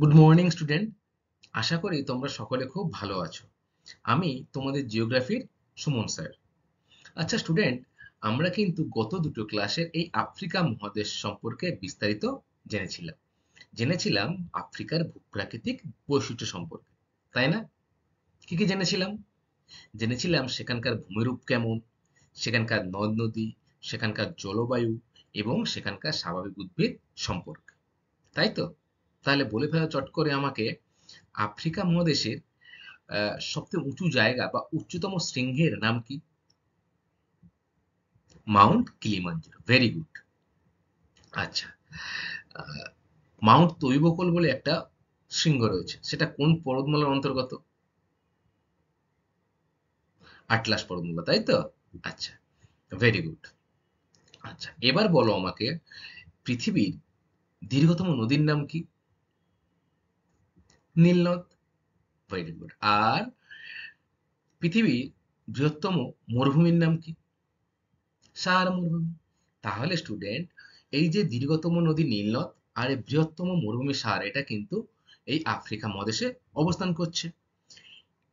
Good morning student. আশা করি তোমরা সকলে খুব ভালো আছো। আমি তোমাদের জিওগ্রাফির সুমন স্যার। আচ্ছা স্টুডেন্ট, আমরা কিন্তু গত দুটো ক্লাসে এই আফ্রিকা মহাদেশ সম্পর্কে বিস্তারিত জেনেছিলাম। জেনেছিলাম আফ্রিকার ভূপ্রাকৃতিক বৈশিষ্ট্য সম্পর্কে, তাই না? কি কি জেনেছিলাম? জেনেছিলাম সেখানকার ভূমিরূপ কেমন, সেখানকার নদ নদী, সেখানকার জলবায়ু এবং সেখানকার স্বাভাবিক উদ্ভিদ সম্পর্কে, তাই তো? তাহলে বলে ফেলো চট করে আমাকে, আফ্রিকা মহাদেশের সবচেয়ে উঁচু জায়গা বা উচ্চতম শৃঙ্গের নাম কি? Mount Kilimanjaro, very good. আচ্ছা, আহ, মাউন্ট তৈবকল বলে একটা শৃঙ্গ রয়েছে, সেটা কোন পর্বতমালার অন্তর্গত? আটলাস পর্বতমালা, তাই তো? আচ্ছা, ভেরি গুড। আচ্ছা, এবার বলো আমাকে, পৃথিবীর দীর্ঘতম নদীর নাম কি? নীল নদ, ভেরি গুড। আর পৃথিবীর বৃহত্তম মরুভূমির নাম কি? সাহারা মরুভূমি। তাহলে স্টুডেন্ট, এই যে দীর্ঘতম নদী নীল নদ আর এই বৃহত্তম মরুভূমি সাহারা, এটা কিন্তু এই আফ্রিকা মহাদেশে অবস্থান করছে।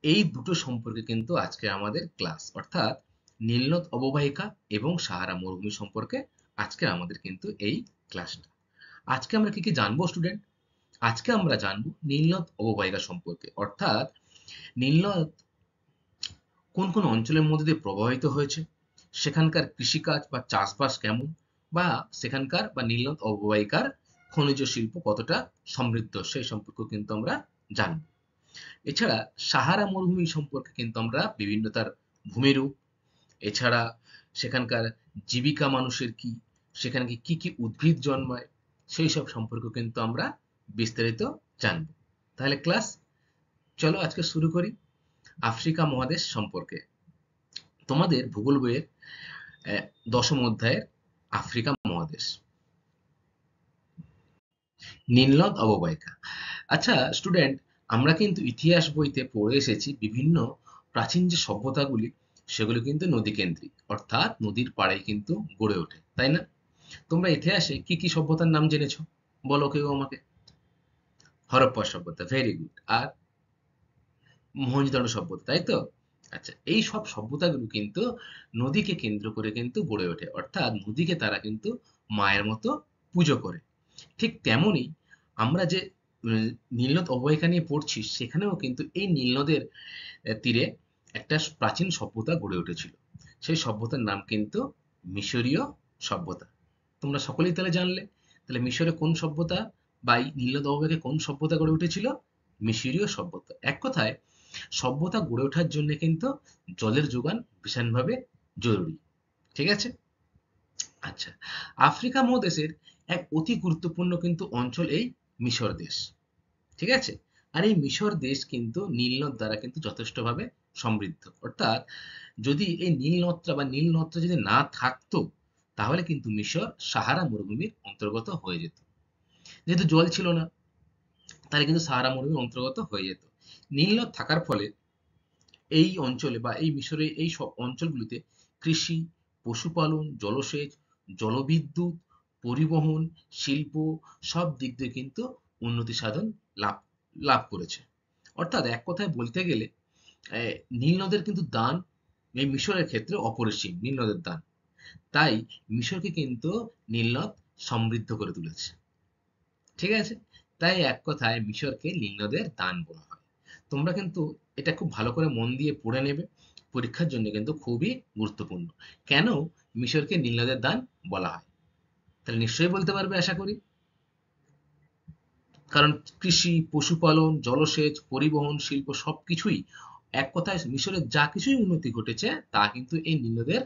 এই দুটো সম্পর্কে কিন্তু আজকে আমাদের ক্লাস, অর্থাৎ নীল নদ অববাহিকা এবং সাহারা মরুভূমি সম্পর্কে আজকে আমাদের কিন্তু এই ক্লাসটা। আজকে আমরা কি কি জানবো স্টুডেন্ট? আজকে আমরা জানবো নীল নদ অববাহিকা সম্পর্কে, অর্থাৎ নীল নদ কোন কোন অঞ্চলের মধ্যে দিয়ে প্রবাহিত হয়েছে, সেখানকার কৃষিকাজ বা চাষবাস কেমন, বা সেখানকার বা নীলনদ অববাহিকার খনিজ শিল্প কতটা সমৃদ্ধ, সেই সম্পর্কে কিন্তু আমরা জানব। এছাড়া সাহারা মরুভূমি সম্পর্কে কিন্তু আমরা বিভিন্ন তার ভূমিরূপ, এছাড়া সেখানকার জীবিকা মানুষের কি, সেখানে কি কি উদ্ভিদ জন্মায়, সেই সব সম্পর্কে কিন্তু আমরা বিস্তারিত জানব। তাহলে ক্লাস, চলো আজকে শুরু করি আফ্রিকা মহাদেশ সম্পর্কে। তোমাদের ভূগোল বইয়ের দশম অধ্যায়ের আফ্রিকা মহাদেশ, নীলনদ অববাহিকা। আচ্ছা স্টুডেন্ট, আমরা কিন্তু ইতিহাস বইতে পড়ে এসেছি বিভিন্ন প্রাচীন যে সভ্যতাগুলি, সেগুলো কিন্তু নদী কেন্দ্রিক, অর্থাৎ নদীর পাড়েই কিন্তু গড়ে ওঠে, তাই না? তোমরা ইতিহাসে কি কি সভ্যতার নাম জেনেছো, বলো কেউ আমাকে। হরপ্পা সভ্যতা, ভেরি গুড। আর মহেঞ্জোদারো সভ্যতা, তাই তো? আচ্ছা, এই সব সভ্যতাগুলো কিন্তু নদীকে কেন্দ্র করে কিন্তু গড়ে ওঠে, অর্থাৎ নদীকে তারা কিন্তু মায়ের মতো পুজো করে। ঠিক তেমনই আমরা যে উম, নীলনদ অববাহিকা নিয়ে পড়ছি, সেখানেও কিন্তু এই নীলনদের তীরে একটা প্রাচীন সভ্যতা গড়ে উঠেছিল। সেই সভ্যতার নাম কিন্তু মিশরীয় সভ্যতা। তোমরা সকলেই তাহলে জানলে, তাহলে মিশরে কোন সভ্যতা বা এই নীলনদ অববাহিকায় কোন সভ্যতা গড়ে উঠেছিল? মিশরীয় সভ্যতা। এক কথায়, সভ্যতা গড়ে ওঠার জন্য কিন্তু জলের যোগান ভীষণভাবে জরুরি। ঠিক আছে? আচ্ছা, আফ্রিকা মহাদেশের এক অতি গুরুত্বপূর্ণ কিন্তু অঞ্চল এই মিশর দেশ। ঠিক আছে? আর এই মিশর দেশ কিন্তু নীল নদ দ্বারা কিন্তু যথেষ্টভাবে সমৃদ্ধ, অর্থাৎ যদি এই নীল নদটা বা নীল নদটা যদি না থাকতো, তাহলে কিন্তু মিশর সাহারা মরুভূমির অন্তর্গত হয়ে যেত। যেহেতু জল ছিল না, তাহলে কিন্তু সাহারা মরুভূমির অন্তর্গত হয়ে যেত। নীল নদ থাকার ফলে এই অঞ্চলে বা এই মিশরের এই সব অঞ্চলগুলিতে কৃষি, পশুপালন, জলসেচ, জলবিদ্যুৎ, পরিবহন, শিল্প সব দিক দিয়ে কিন্তু উন্নতি সাধন লাভ লাভ করেছে। অর্থাৎ এক কথায় বলতে গেলে নীল নদের কিন্তু দান এই মিশরের ক্ষেত্রে অপরিসীম, নীল নদের দান। তাই মিশরকে কিন্তু নীল নদ সমৃদ্ধ করে তুলেছে। ঠিক আছে? তাই এক কথায় মিশরকে নীল নদের দান বলা হয়। তোমরা কিন্তু এটা খুব ভালো করে মন দিয়ে পড়ে নেবে, পরীক্ষার জন্য কিন্তু খুবই গুরুত্বপূর্ণ। কেন মিশরকে নীল নদের দান বলা হয়? তাহলে নিশ্চয়ই বলতে পারবে আশা করি। কারণ কৃষি, পশুপালন, জলসেচ, পরিবহন, শিল্প সবকিছুই, এক কথায় মিশরের যা কিছুই উন্নতি ঘটেছে তা কিন্তু এই নীল নদের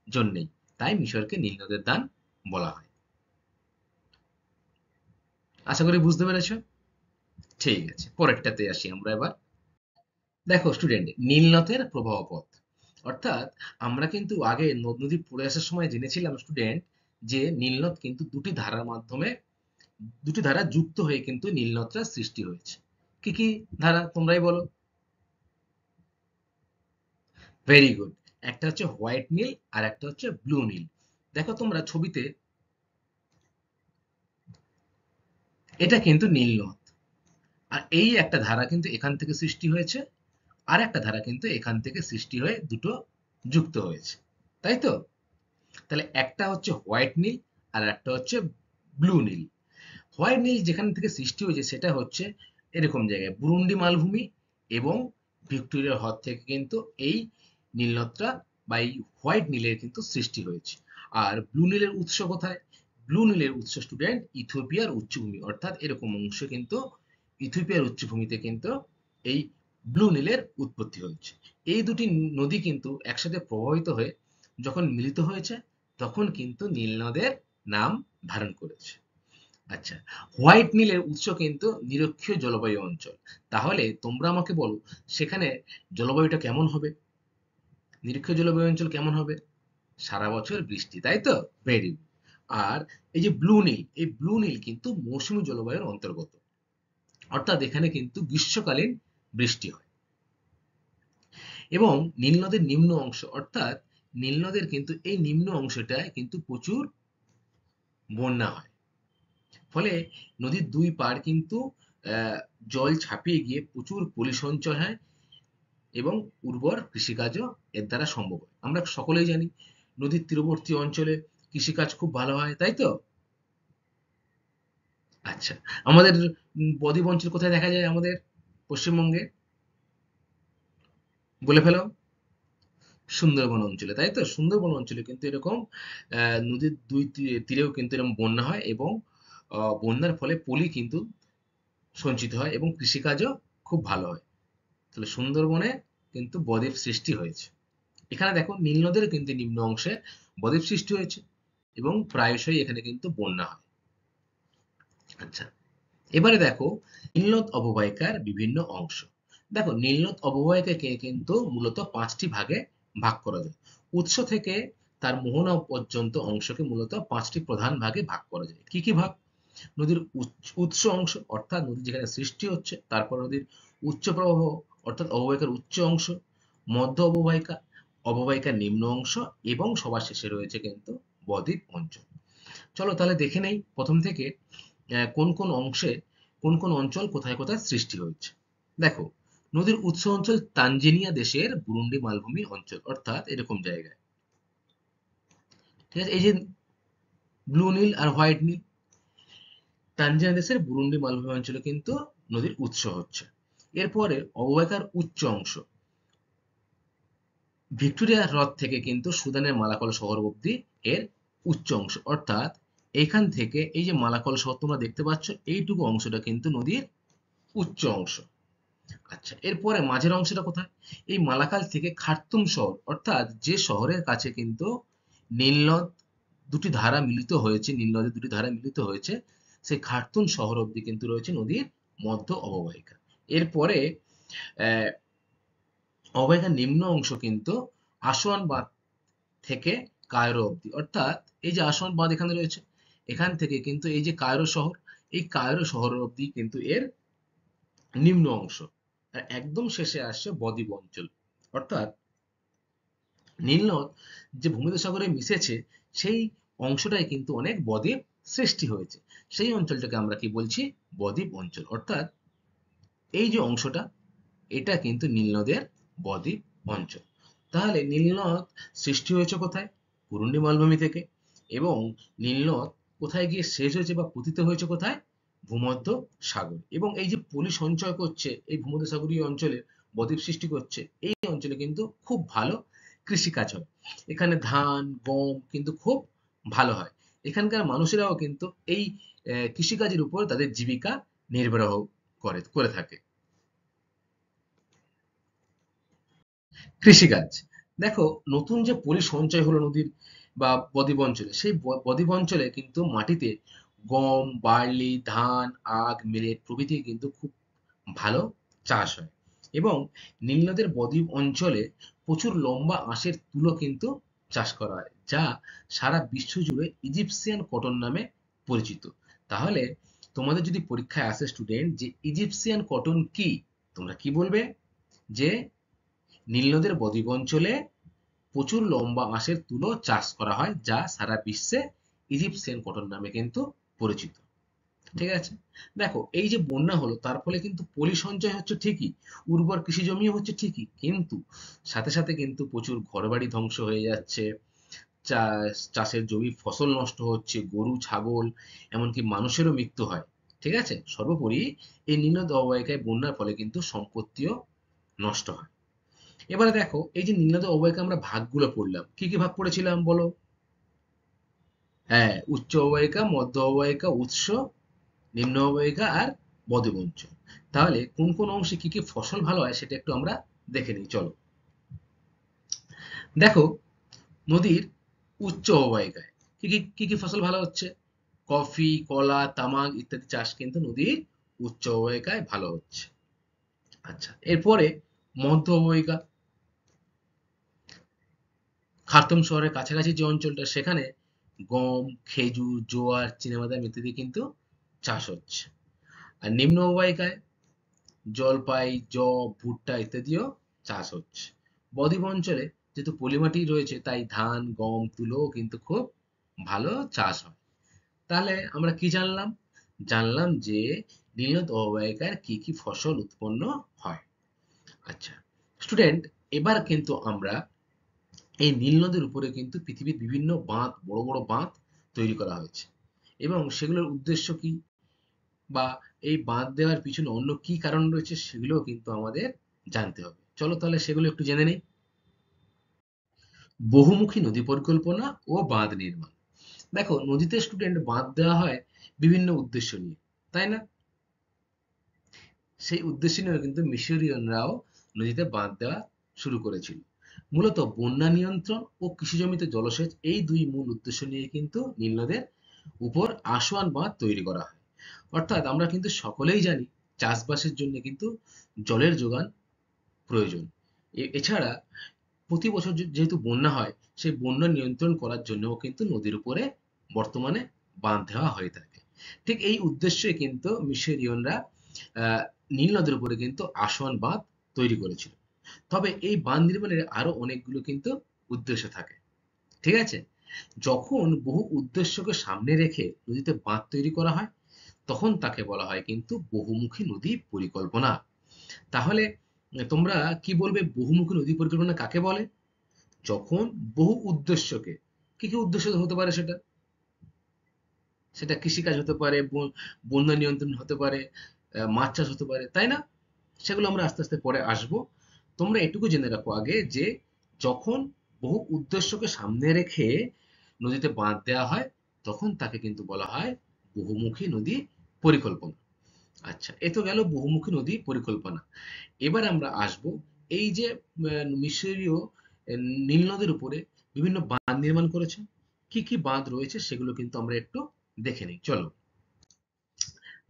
জন্যেই। তাই মিশরকে নীল নদের দান বলা হয়। আশা করি বুঝতে পেরেছো। ঠিক আছে, পরেরটাতে আসি আমরা এবার। দেখো স্টুডেন্ট, নীলনদের প্রবাহ পথ, অর্থাৎ আমরা কিন্তু আগে নদ নদী পড়ে আসার সময় জেনেছিলাম স্টুডেন্ট, যে নীলনদ কিন্তু দুটি ধারার মাধ্যমে, দুটি ধারা যুক্ত হয়ে কিন্তু নীলনদটা সৃষ্টি হয়েছে। কি কি ধারা তোমরাই বলো। Very good. একটা হচ্ছে হোয়াইট নীল আর একটা হচ্ছে ব্লু নীল। দেখো তোমরা ছবিতে, এটা কিন্তু নীলনদ, আর এই একটা ধারা কিন্তু এখান থেকে সৃষ্টি হয়েছে, আর একটা ধারা কিন্তু এখান থেকে সৃষ্টি হয়ে দুটো যুক্ত হয়েছে, তাই তো? তাহলে একটা হচ্ছে হোয়াইট নীল আর একটা হচ্ছে ব্লু নীল। হোয়াইট নীল যেখান থেকে সৃষ্টি হয়েছে সেটা হচ্ছে এরকম জায়গায় বুরুন্ডি মালভূমি এবং ভিক্টোরিয়ার হ্রদ থেকে কিন্তু এই নীলনদটা বা এই হোয়াইট নীলের কিন্তু সৃষ্টি হয়েছে। আর ব্লু নীলের উৎস কোথায়? ব্লু নীলের উৎস স্টুডেন্ট ইথিওপিয়ার উচ্চভূমি, অর্থাৎ এরকম অংশে কিন্তু ইথিওপিয়ার উচ্চভূমিতে কিন্তু এই ব্লু নীলের উৎপত্তি হয়েছে। এই দুটি নদী কিন্তু একসাথে প্রবাহিত হয়ে যখন মিলিত হয়েছে তখন কিন্তু নীল নদের নাম ধারণ করেছে। আচ্ছা, হোয়াইট নীলের উৎস কিন্তু নিরক্ষীয় জলবায়ু অঞ্চল। তাহলে তোমরা আমাকে বলো সেখানে জলবায়ুটা কেমন হবে? নিরক্ষীয় জলবায়ু অঞ্চল কেমন হবে? সারা বছর বৃষ্টি, তাই তো? Very good. আর এই যে ব্লু নীল, এই ব্লু নীল কিন্তু মৌসুমী জলবায়ুর অন্তর্গত, অর্থাৎ এখানে কিন্তু গ্রীষ্মকালীন বৃষ্টি হয়। এবং নীল নদের নিম্ন অংশ, অর্থাৎ নীল নদের কিন্তু এই নিম্ন অংশটায় কিন্তু প্রচুর বন্যা হয়। ফলে নদীর দুই পাড় কিন্তু জল ছাপিয়ে গিয়ে প্রচুর পলি সঞ্চয় হয় এবং উর্বর কৃষিকাজও এর দ্বারা সম্ভব হয়। আমরা সকলেই জানি নদীর তীরবর্তী অঞ্চলে কৃষিকাজ খুব ভালো হয়, তাই তো? আচ্ছা, আমাদের বদ্বীপ অঞ্চল কোথায় দেখা যায় আমাদের পশ্চিমবঙ্গে? বলে ফেলো। সুন্দরবন অঞ্চলে, তাই তো? সুন্দরবন অঞ্চলে কিন্তু এরকম নদীর দুই তীরেও কিন্তু এরকম বন্যা হয় এবং বন্যার ফলে পলি কিন্তু সঞ্চিত হয় এবং কৃষিকাজও খুব ভালো হয়। তাহলে সুন্দরবনে কিন্তু বদ্বীপ সৃষ্টি হয়েছে। এখানে দেখো নীল নদের কিন্তু নিম্ন অংশে বদ্বীপ সৃষ্টি হয়েছে এবং প্রায়শই এখানে কিন্তু বন্যা হয়। আচ্ছা, এবারে দেখো নীলনদ অববাহিকার বিভিন্ন অংশ। দেখো নীলনদ অববাহিকাকে কিন্তু মূলত পাঁচটি ভাগে ভাগ করা যায়। উৎস থেকে তার মোহনা পর্যন্ত অংশকে মূলত পাঁচটি প্রধান ভাগে ভাগ করা যায়। কি কি ভাগ? নদীর উৎস অংশ, অর্থাৎ নদী যেখানে সৃষ্টি হচ্ছে, তারপর নদীর উচ্চ প্রবাহ অর্থাৎ অববাহিকার উচ্চ অংশ, মধ্য অববাহিকা, অববাহিকার নিম্ন অংশ এবং সবার শেষে রয়েছে কিন্তু বদ্বীপ অঞ্চল। চলো তাহলে দেখে নেই প্রথম থেকে কোন কোন অংশে কোন কোন অঞ্চল কোথায় কোথায় সৃষ্টি হয়েছে। দেখো, নদীর উৎস অঞ্চল তানজেনিয়া দেশের বুরুন্ডি মালভূমি অঞ্চল, অর্থাৎ এরকম জায়গায়। ঠিক আছে, এই যে ব্লু নীল আর হোয়াইট নীল, তানজানিয়া দেশের বুরুন্ডি মালভূমি অঞ্চলে কিন্তু নদীর উৎস হচ্ছে। এরপরে অববাহিকার উচ্চ অংশ ভিক্টোরিয়া হ্রদ থেকে কিন্তু সুদানের মালাকল শহর অবধি এর উচ্চ অংশ, অর্থাৎ এখান থেকে এই যে মালাকল শহর তোমরা দেখতে পাচ্ছ এইটুকু অংশটা কিন্তু নদীর উচ্চ অংশ। আচ্ছা, এরপরে মাঝের অংশটা কোথায়? এই মালাকাল থেকে খার্তুম শহর, অর্থাৎ যে শহরের কাছে কিন্তু নীলনদ দুটি ধারা মিলিত হয়েছে, নীলনদের দুটি ধারা মিলিত হয়েছে, সেই খার্তুম শহর অবধি কিন্তু রয়েছে নদীর মধ্য অববাহিকা। এরপরে আহ, অববাহিকার নিম্ন অংশ কিন্তু আসোয়ান বাঁধ থেকে কায়রো অবধি, অর্থাৎ এই যে আসোয়ান বাঁধ এখানে রয়েছে, এখান থেকে কিন্তু এই যে কায়রো শহর, এই কায়রো শহর অবধি কিন্তু এর নিম্ন অংশ। আর একদম শেষে আসছে বদ্বীপ অঞ্চল, অর্থাৎ নীলনদ যে ভূমধ্যসাগরে মিশেছে সেই অংশটাই কিন্তু অনেক বদ্বীপ সৃষ্টি হয়েছে। সেই অঞ্চলটাকে আমরা কি বলছি? বদ্বীপ অঞ্চল। অর্থাৎ এই যে অংশটা এটা কিন্তু নীলনদের বদ্বীপ অঞ্চল। তাহলে নীলনদ সৃষ্টি হয়েছে কোথায়? পুরুন্ডি মালভূমি থেকে। এবং নীলনদ কোথায় গিয়ে শেষ হয়েছে বা পতিত হয়েছে কোথায়? ভূমধ্য সাগর। এবং এই যে পলি সঞ্চয় করছে এই ভূমধ্যসাগরীয় অঞ্চলে, বদ্বীপ সৃষ্টি করছে, এই অঞ্চলে কিন্তু খুব ভালো কৃষিকাজ হয়। এখানে ধান গম কিন্তু খুব ভালো হয়। এখানকার মানুষেরাও কিন্তু এই কৃষিকাজের উপর তাদের জীবিকা নির্বাহ করে করে থাকে। কৃষিকাজ, দেখো নতুন যে পলি সঞ্চয় হলো নদীর বা বদ্বীপ অঞ্চলে, সেই বদ্বীপ অঞ্চলে কিন্তু মাটিতে গম বার্লি ধান আখ মিলেট প্রভৃতি কিন্তু খুব ভালো চাষ হয়। এবং নীলনদের বদ্বীপ অঞ্চলে প্রচুর লম্বা আঁশের তুলো কিন্তু চাষ করা হয়, যা সারা বিশ্ব জুড়ে ইজিপসিয়ান কটন নামে পরিচিত। তাহলে তোমাদের যদি পরীক্ষায় আসে স্টুডেন্ট যে ইজিপসিয়ান কটন কি, তোমরা কি বলবে? যে নীলনদের বদ্বীপ অঞ্চলে প্রচুর লম্বা আঁশের তুলো চাষ করা হয়, যা সারা বিশ্বে ইজিপসিয়ান কটন নামে কিন্তু পরিচিত। ঠিক আছে। দেখো এই যে বন্যা হলো তার ফলে কিন্তু পলি সঞ্চয় হচ্ছে ঠিকই, উর্বর কৃষি জমিও হচ্ছে ঠিকই, কিন্তু সাথে সাথে কিন্তু প্রচুর ঘরবাড়ি ধ্বংস হয়ে যাচ্ছে, চাষের জমি ফসল নষ্ট হচ্ছে, গরু ছাগল এমনকি মানুষেরও মৃত্যু হয়। ঠিক আছে, সর্বোপরি এই নিম্ন অববাহিকায় বন্যার ফলে কিন্তু সম্পত্তিও নষ্ট হয়। এবারে দেখো এই যে নিম্ন অববাহিকা আমরা ভাগগুলো পড়লাম, কি কি ভাগ পড়েছিলাম বলো? হ্যাঁ, উচ্চ অববাহিকা, মধ্য অববাহিকা, উৎস, নিম্ন অববাহিকা আর বদ্বীপ অঞ্চল। তাহলে কোন কোন অংশে কি কি ফসল ভালো হয় সেটা একটু আমরা দেখে নিই, চলো। দেখো নদীর উচ্চ অববাহিকায় কি কি ফসল ভালো হচ্ছে? কফি, কলা, তামাক ইত্যাদি চাষ কিন্তু নদীর উচ্চ অববাহিকায় ভালো হচ্ছে। আচ্ছা, এরপরে মধ্য অববাহিকা, খার্তুম শহরের কাছাকাছি যে অঞ্চলটা সেখানে গম, খেজুর, জোয়ার, চীনাবাদাম ইত্যাদি কিন্তু চাষ হচ্ছে। আর নিম্ন অববাহিকায় জলপাই, যব, ভুট্টা ইত্যাদিও চাষ হচ্ছে। বদ্বীপ অঞ্চলে যেহেতু পলিমাটি রয়েছে তাই ধান, গম, তুলোও কিন্তু খুব ভালো চাষ হয়। তাহলে আমরা কি জানলাম? জানলাম যে নীল অববাহিকার কি কি ফসল উৎপন্ন হয়। আচ্ছা স্টুডেন্ট, এবার কিন্তু আমরা এই নীল নদের উপরে কিন্তু পৃথিবীর বিভিন্ন বাঁধ, বড় বড় বাঁধ তৈরি করা হয়েছে এবং সেগুলোর উদ্দেশ্য কি বা এই বাঁধ দেওয়ার পিছনে অন্য কি কারণ রয়েছে সেগুলোও কিন্তু আমাদের জানতে হবে। চলো তাহলে সেগুলো একটু জেনে নেই। বহুমুখী নদী পরিকল্পনা ও বাঁধ নির্মাণ। দেখো নদীতে স্টুডেন্ট বাঁধ দেওয়া হয় বিভিন্ন উদ্দেশ্য নিয়ে, তাই না? সেই উদ্দেশ্য নিয়ে কিন্তু মিশরীয়নরাও নদীতে বাঁধ দেওয়া শুরু করেছিল। মূলত বন্যা নিয়ন্ত্রণ ও কৃষি জমিতে জলসেচ, এই দুই মূল উদ্দেশ্য নিয়ে কিন্তু নীল নদের উপর আশওয়ান বাঁধ তৈরি করা হয়। অর্থাৎ আমরা কিন্তু সকলেই জানি চাষবাসের জন্য কিন্তু জলের যোগান প্রয়োজন। এছাড়া প্রতি বছর যেহেতু বন্যা হয়, সেই বন্যা নিয়ন্ত্রণ করার জন্যও কিন্তু নদীর উপরে বর্তমানে বাঁধ দেওয়া হয়ে থাকে। ঠিক এই উদ্দেশ্যে কিন্তু মিশরীয়নরা আহ, নীল নদের উপরে কিন্তু আসোয়ান বাঁধ তৈরি করেছিল। তবে এই বাঁধ নির্মাণের আরো অনেকগুলো কিন্তু উদ্দেশ্য থাকে। ঠিক আছে, যখন বহু উদ্দেশ্যকে সামনে রেখে নদীতে বাঁধ তৈরি করা হয় তখন তাকে বলা হয় কিন্তু বহুমুখী নদী পরিকল্পনা। তাহলে তোমরা কি বলবে, বহুমুখী নদী পরিকল্পনা কাকে বলে? যখন বহু উদ্দেশ্যকে, কি কি উদ্দেশ্য হতে পারে সেটা? সেটা কৃষিকাজ হতে পারে, বন্যা নিয়ন্ত্রণ হতে পারে, মাছ চাষ হতে পারে, তাই না? সেগুলো আমরা আস্তে আস্তে পরে আসবো। তোমরা এটুকু জেনে রাখো আগে যে যখন বহু উদ্দেশ্যকে সামনে রেখে নদীতে বাঁধ দেওয়া হয় তখন তাকে কিন্তু বলা হয় বহুমুখী নদী পরিকল্পনা। আচ্ছা, এ তো গেল বহুমুখী নদী পরিকল্পনা। এবার আমরা আসব এই যে মিশরীয় নীল নদের উপরে বিভিন্ন বাঁধ নির্মাণ করেছে। কি কি বাঁধ রয়েছে সেগুলো কিন্তু আমরা একটু দেখে নিই, চলো।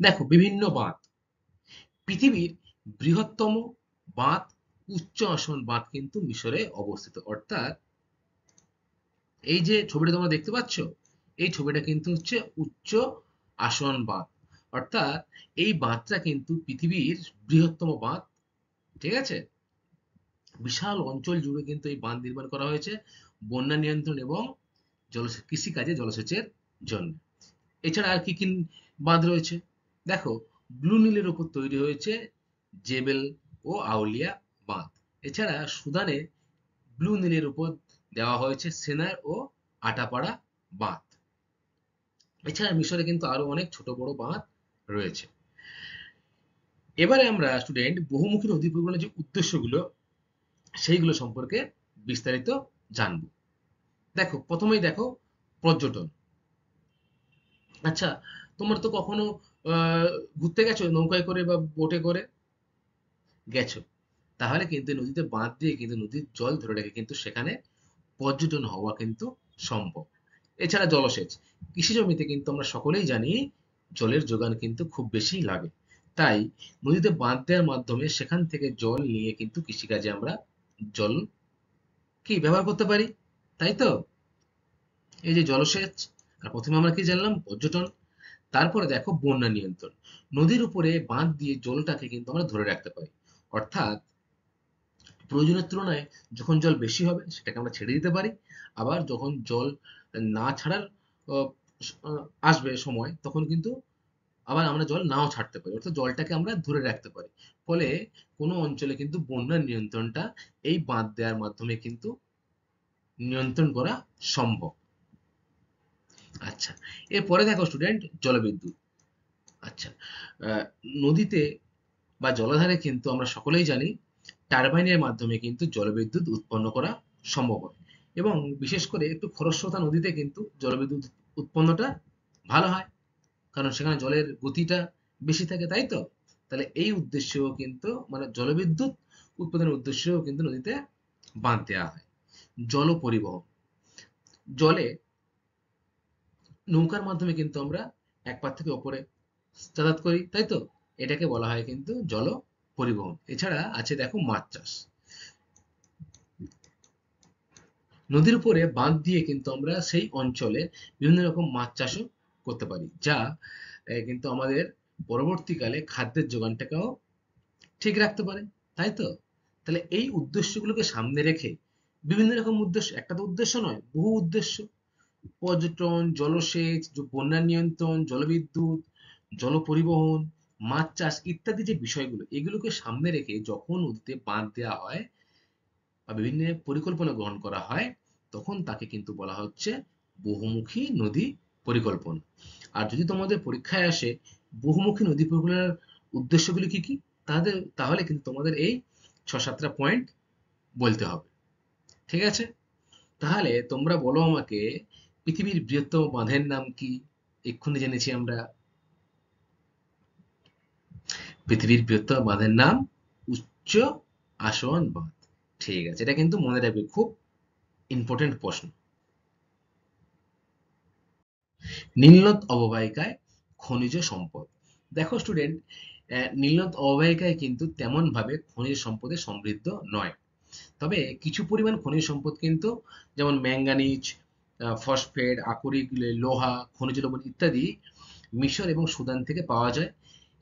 দেখো বিভিন্ন বাঁধ, পৃথিবীর বৃহত্তম বাঁধ উচ্চ আসন বাঁধ কিন্তু মিশরে অবস্থিত। অর্থাৎ এই যে ছবিটা তোমরা দেখতে পাচ্ছ, এই ছবিটা কিন্তু হচ্ছে উচ্চ আসন বাঁধ। অর্থাৎ এই বাঁধটা কিন্তু পৃথিবীর বৃহত্তম বাঁধ। ঠিক আছে, বিশাল অঞ্চল জুড়ে কিন্তু এই বাঁধ নির্মাণ করা হয়েছে বন্যা নিয়ন্ত্রণ এবং কৃষিকাজে জলসেচের জন্য। এছাড়া আর কি কি বাঁধ রয়েছে? দেখো ব্লু নীলের উপর তৈরি হয়েছে জেবেল ও আউলিয়া বাঁধ। এছাড়া সুদানে ব্লু নীলের উপর দেওয়া হয়েছে সেনার ও আটাপাড়া বাঁধ। এছাড়া মিশরে কিন্তু আরো অনেক ছোট বড় বাঁধ রয়েছে। এবারে আমরা স্টুডেন্ট বহুমুখী নদী পরিবহনের যে উদ্দেশ্যগুলো সেইগুলো সম্পর্কে বিস্তারিত জানবো। দেখো প্রথমেই দেখো পর্যটন। আচ্ছা, তোমরা তো কখনো আহ, ঘুরতে গেছো নৌকায় করে বা বোটে করে? গেছো। তাহলে কিন্তু নদীতে বাঁধ দিয়ে কিন্তু নদীর জল ধরে রেখে কিন্তু সেখানে পর্যটন হওয়া কিন্তু সম্ভব। এছাড়া জলসেচ, কৃষি জমিতে কিন্তু আমরা সকলেই জানি জলের যোগান কিন্তু খুব বেশি লাগে। তাই নদীতে বাঁধ দেওয়ার মাধ্যমে সেখান থেকে জল নিয়ে কিন্তু কৃষিকাজে আমরা জল কি ব্যবহার করতে পারি, তাই তো? এই যে জলসেচ। আর প্রথমে আমরা কি জানলাম? পর্যটন। তারপরে দেখো বন্যা নিয়ন্ত্রণ, নদীর উপরে বাঁধ দিয়ে জলটাকে কিন্তু আমরা ধরে রাখতে পারি। অর্থাৎ প্রয়োজনের তুলনায় যখন জল বেশি হবে সেটাকে আমরা ছেড়ে দিতে পারি, আবার যখন জল না ছাড়ার আহ, আসবে সময় তখন কিন্তু আবার আমরা জল নাও ছাড়তে পারি, অর্থাৎ জলটাকে আমরা ধরে রাখতে পারি। ফলে কোনো অঞ্চলে কিন্তু বন্যার নিয়ন্ত্রণটা এই বাঁধ দেওয়ার মাধ্যমে কিন্তু নিয়ন্ত্রণ করা সম্ভব। আচ্ছা, এরপরে দেখো স্টুডেন্ট, জলবিদ্যুৎ। আচ্ছা, আহ, নদীতে বা জলাধারে কিন্তু আমরা সকলেই জানি টারবাইনের মাধ্যমে কিন্তু জলবিদ্যুৎ উৎপন্ন করা সম্ভব হয়, এবং বিশেষ করে একটু খরস্রোতা নদীতে কিন্তু জলবিদ্যুৎ উৎপন্নটা ভালো হয়, কারণ সেখানে জলের গতিটা বেশি থাকে, তাই তো? তাহলে এই উদ্দেশ্যেও কিন্তু মানে জলবিদ্যুৎ উৎপাদনের উদ্দেশ্যেও কিন্তু নদীতে বাঁধ দেওয়া হয়। জল পরিবহন, জলে নৌকার মাধ্যমে কিন্তু আমরা এক পার থেকে ওপরে যাতায়াত করি, তাই তো? এটাকে বলা হয় কিন্তু জল পরিবহন। এছাড়া আছে দেখো মাছ চাষ। নদীর উপরে বাঁধ দিয়ে কিন্তু আমরা সেই অঞ্চলে বিভিন্ন রকম মাছ চাষও করতে পারি, যা কিন্তু আমাদের পরবর্তীকালে খাদ্যের যোগানটাকেও ঠিক রাখতে পারে, তাই তো? তাহলে এই উদ্দেশ্যগুলোকে সামনে রেখে বিভিন্ন রকম উদ্দেশ্য, একটা তো উদ্দেশ্য নয়, বহু উদ্দেশ্য, পর্যটন, জলসেচ, বন্যা নিয়ন্ত্রণ, জলবিদ্যুৎ, জল পরিবহন, মাছ চাষ ইত্যাদি যে বিষয়গুলো, এগুলোকে সামনে রেখে যখন নদীতে বাঁধ দেওয়া হয় বা বিভিন্ন পরিকল্পনা গ্রহণ করা হয়, তখন তাকে কিন্তু বলা হচ্ছে বহুমুখী নদী পরিকল্পনা। আর যদি তোমাদের পরীক্ষায় আসে বহুমুখী নদী পরিকল্পনার উদ্দেশ্যগুলি কি কি, তাহলে কিন্তু তোমাদের এই ৬-৭টা পয়েন্ট বলতে হবে। ঠিক আছে? তাহলে তোমরা বলো আমাকে, পৃথিবীর বৃহত্তম বাঁধের নাম কি? এক্ষুনি জেনেছি আমরা, পৃথিবীর বৃহত্তম বাঁধের নাম উচ্চ আশোয়ান বাঁধ। ঠিক আছে, এটা কিন্তু মনে রাখবে, খুব ইম্পর্টেন্ট প্রশ্ন। নীলনদ অববাহিকায় খনিজ সম্পদ। দেখো স্টুডেন্ট, নীলনদ অববাহিকায় কিন্তু তেমন ভাবে খনিজ সম্পদে সমৃদ্ধ নয়, তবে কিছু পরিমাণ খনিজ সম্পদ কিন্তু, যেমন ম্যাঙ্গানিজ, ফসফেট, আকরিক, লোহা, খনিজ লবণ ইত্যাদি মিশর এবং সুদান থেকে পাওয়া যায়,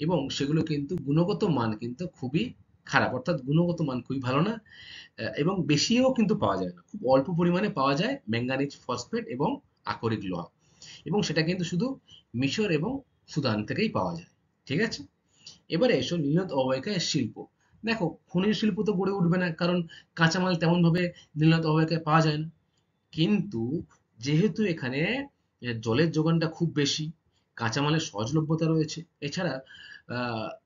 এবং সেগুলো কিন্তু গুণগত মান কিন্তু খুবই খারাপ, অর্থাৎ গুণগত মান খুবই ভালো না, এবং বেশিও কিন্তু পাওয়া যায় না, খুব অল্প পরিমাণে পাওয়া যায় ম্যাঙ্গানিজ, ফসফেট এবং আকরিক লোহা, এবং সেটা কিন্তু শুধু মিশর এবং সুদান থেকেই পাওয়া যায়। ঠিক আছে? এবারে এসো নীলনদ অববাহিকায় শিল্প। দেখো, খনিজ শিল্প তো গড়ে উঠবে না, কারণ কাঁচামাল তেমন ভাবে নীলনদ অববাহিকায় পাওয়া যায় না। কিন্তু যেহেতু এখানে জলের যোগানটা খুব বেশি, কাঁচামালের সহজলভ্যতা রয়েছে, এছাড়া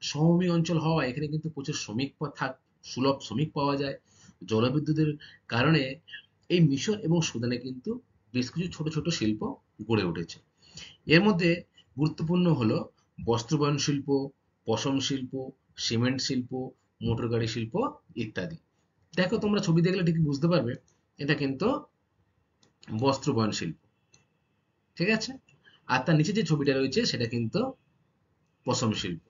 সমভূমি অঞ্চল হওয়ায় এখানে কিন্তু প্রচুর সুলভ শ্রমিক পাওয়া যায়। জলবিদ্যুতের কারণে এই মিশর এবং সুদানে কিন্তু বেশ কিছু ছোট ছোট শিল্প গড়ে উঠেছে। এর মধ্যে গুরুত্বপূর্ণ হলো বস্ত্রবয়ন শিল্প, পশম শিল্প, সিমেন্ট শিল্প, মোটর গাড়ি শিল্প ইত্যাদি। দেখো, তোমরা ছবি দেখলে ঠিক বুঝতে পারবে এটা কিন্তু বস্ত্রবয়ন শিল্প। ঠিক আছে? আর তার নিচে যে ছবিটা রয়েছে সেটা কিন্তু পশম শিল্প।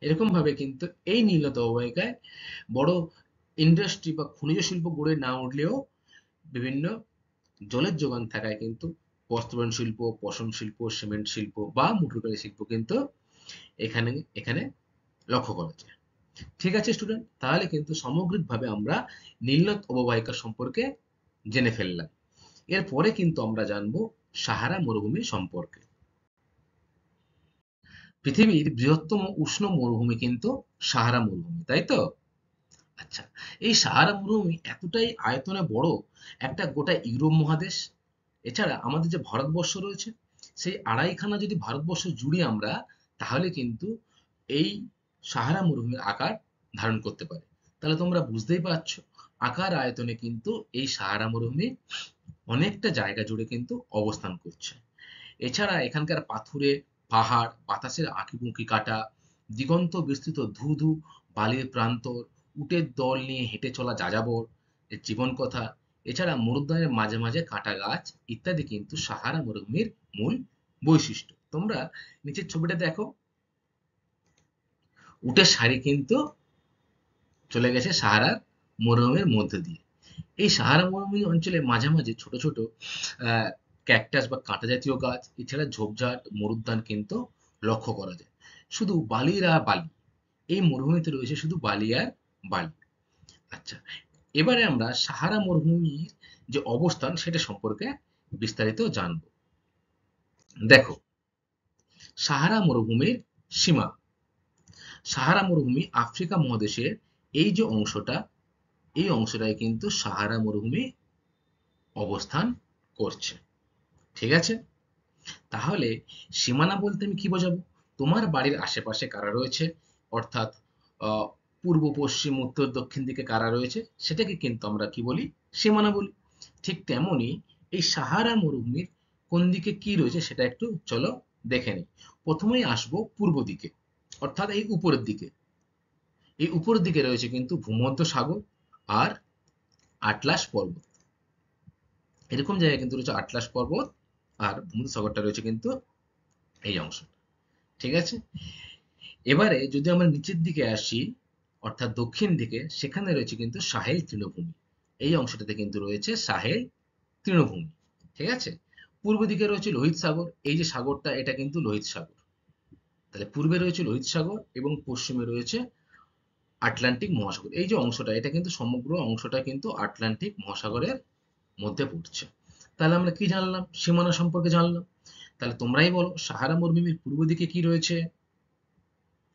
এরকম ভাবে কিন্তু এই নীলনদ অববাহিকায় বড় ইন্ডাস্ট্রি বা খনিজ শিল্প গড়ে না উঠলেও বিভিন্ন জলের যোগান থাকায় কিন্তু বস্ত্রবয়ন শিল্প, পশম শিল্প, সিমেন্ট শিল্প বা মোটর গাড়ি শিল্প কিন্তু এখানে এখানে লক্ষ্য করা যায়। ঠিক আছে স্টুডেন্ট, তাহলে কিন্তু সামগ্রিকভাবে আমরা নীলনদ অববাহিকা সম্পর্কে জেনে ফেললাম। এরপরে কিন্তু আমরা জানবো সাহারা মরুভূমি সম্পর্কে। পৃথিবীর বৃহত্তম উষ্ণ মরুভূমি কিন্তু সাহারা মরুভূমি, তাই তো? আচ্ছা, এই সাহারা মরুভূমি এতটাই আয়তনে বড়, একটা গোটা ইউরোপ মহাদেশ। এছাড়া আমাদের যে ভারতবর্ষ রয়েছে, সেই আড়াইখানা যদি ভারতবর্ষ জুড়ে আমরা, তাহলে কিন্তু এই সাহারা মরুভূমির আকার ধারণ করতে পারে। তাহলে তোমরা বুঝতেই পারছো, আকার আয়তনে কিন্তু এই সাহারা মরুভূমি অনেকটা জায়গা জুড়ে কিন্তু অবস্থান করছে। এছাড়া এখানকার পাথুরে পাহাড়, বাতাসের আঁকিবুঁকি কাটা, দিগন্ত বিস্তৃত ধূ ধূ বালির প্রান্তর, উটের দল নিয়ে হেঁটে চলা যাযাবর এর জীবন কথা, এছাড়া মরুদ্যানের মাঝে মাঝে কাঁটা গাছ ইত্যাদি কিন্তু সাহারা মরুভূমির মূল বৈশিষ্ট্য। তোমরা নিচের ছবিটা দেখো, উটের সারি কিন্তু চলে গেছে সাহারার মরুভূমির মধ্যে দিয়ে। এই সাহারা মরুভূমি অঞ্চলে মাঝে মাঝে ছোট ছোট আহ ক্যাকটাস বা কাঁটা জাতীয় গাছ, এছাড়া ঝোপঝাড় মরুদ্যান কিন্তু লক্ষ্য করা যায়। শুধু বালির আর বালি, এই মরুভূমিতে রয়েছে শুধু বালি আর বালি। আচ্ছা, এবারে আমরা সাহারা মরুভূমির যে অবস্থান সেটা সম্পর্কে বিস্তারিত জানবো। দেখো, সাহারা মরুভূমির সীমা। সাহারা মরুভূমি আফ্রিকা মহাদেশের এই যে অংশটা, এই অংশটায় কিন্তু সাহারা মরুভূমি অবস্থান করছে। ঠিক আছে? তাহলে সীমানা বলতে আমি কি বোঝাবো? তোমার বাড়ির আশেপাশে কারা রয়েছে, অর্থাৎ আহ, পূর্ব পশ্চিম উত্তর দক্ষিণ দিকে কারা রয়েছে, সেটাকে কিন্তু আমরা কি বলি? সীমানা বলি। ঠিক তেমনি এই সাহারা মরুভূমির কোন দিকে কি রয়েছে সেটা একটু চলো দেখে নিই। প্রথমেই আসবো পূর্ব দিকে, অর্থাৎ এই উপরের দিকে। এই উপরের দিকে রয়েছে কিন্তু ভূমধ্য সাগর আর আটলাস পর্বত। এরকম জায়গায় কিন্তু রয়েছে আটলাস পর্বত, আর ভূমধ্যসাগরটা রয়েছে কিন্তু এই অংশ। ঠিক আছে? এবারে যদি আমরা নিচের দিকে আসি, অর্থাৎ দক্ষিণ দিকে, সেখানে রয়েছে কিন্তু সাহেল তৃণভূমি। এই অংশটাতে কিন্তু রয়েছে সাহেল তৃণভূমি। ঠিক আছে? পূর্ব দিকে রয়েছে লোহিত সাগর। এই যে সাগরটা, এটা কিন্তু লোহিত সাগর। তাহলে পূর্বে রয়েছে লোহিত সাগর এবং পশ্চিমে রয়েছে আটলান্টিক মহাসাগর। এই যে অংশটা, এটা কিন্তু সমগ্র অংশটা কিন্তু আটলান্টিক মহাসাগরের মধ্যে পড়ছে। তাহলে আমরা কি জানলাম? সীমানা সম্পর্কে জানলাম। তাহলে তোমরাই বলো, সাহারা মরুভূমির পূর্ব দিকে কি রয়েছে?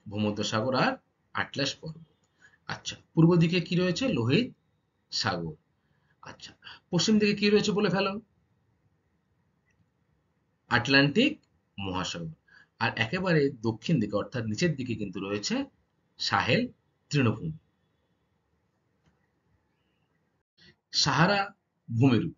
ভূমধ্যসাগর আর আটলাস পর্বত। আচ্ছা, পূর্ব দিকে কি রয়েছে? লোহিত সাগর। আচ্ছা, পশ্চিম দিকে কি রয়েছে বলে ফেলো? আটলান্টিক মহাসাগর। আর একেবারে দক্ষিণ দিকে অর্থাৎ নিচের দিকে কিন্তু রয়েছে সাহেল তৃণভূমি। সাহারা ভূমিরূপ।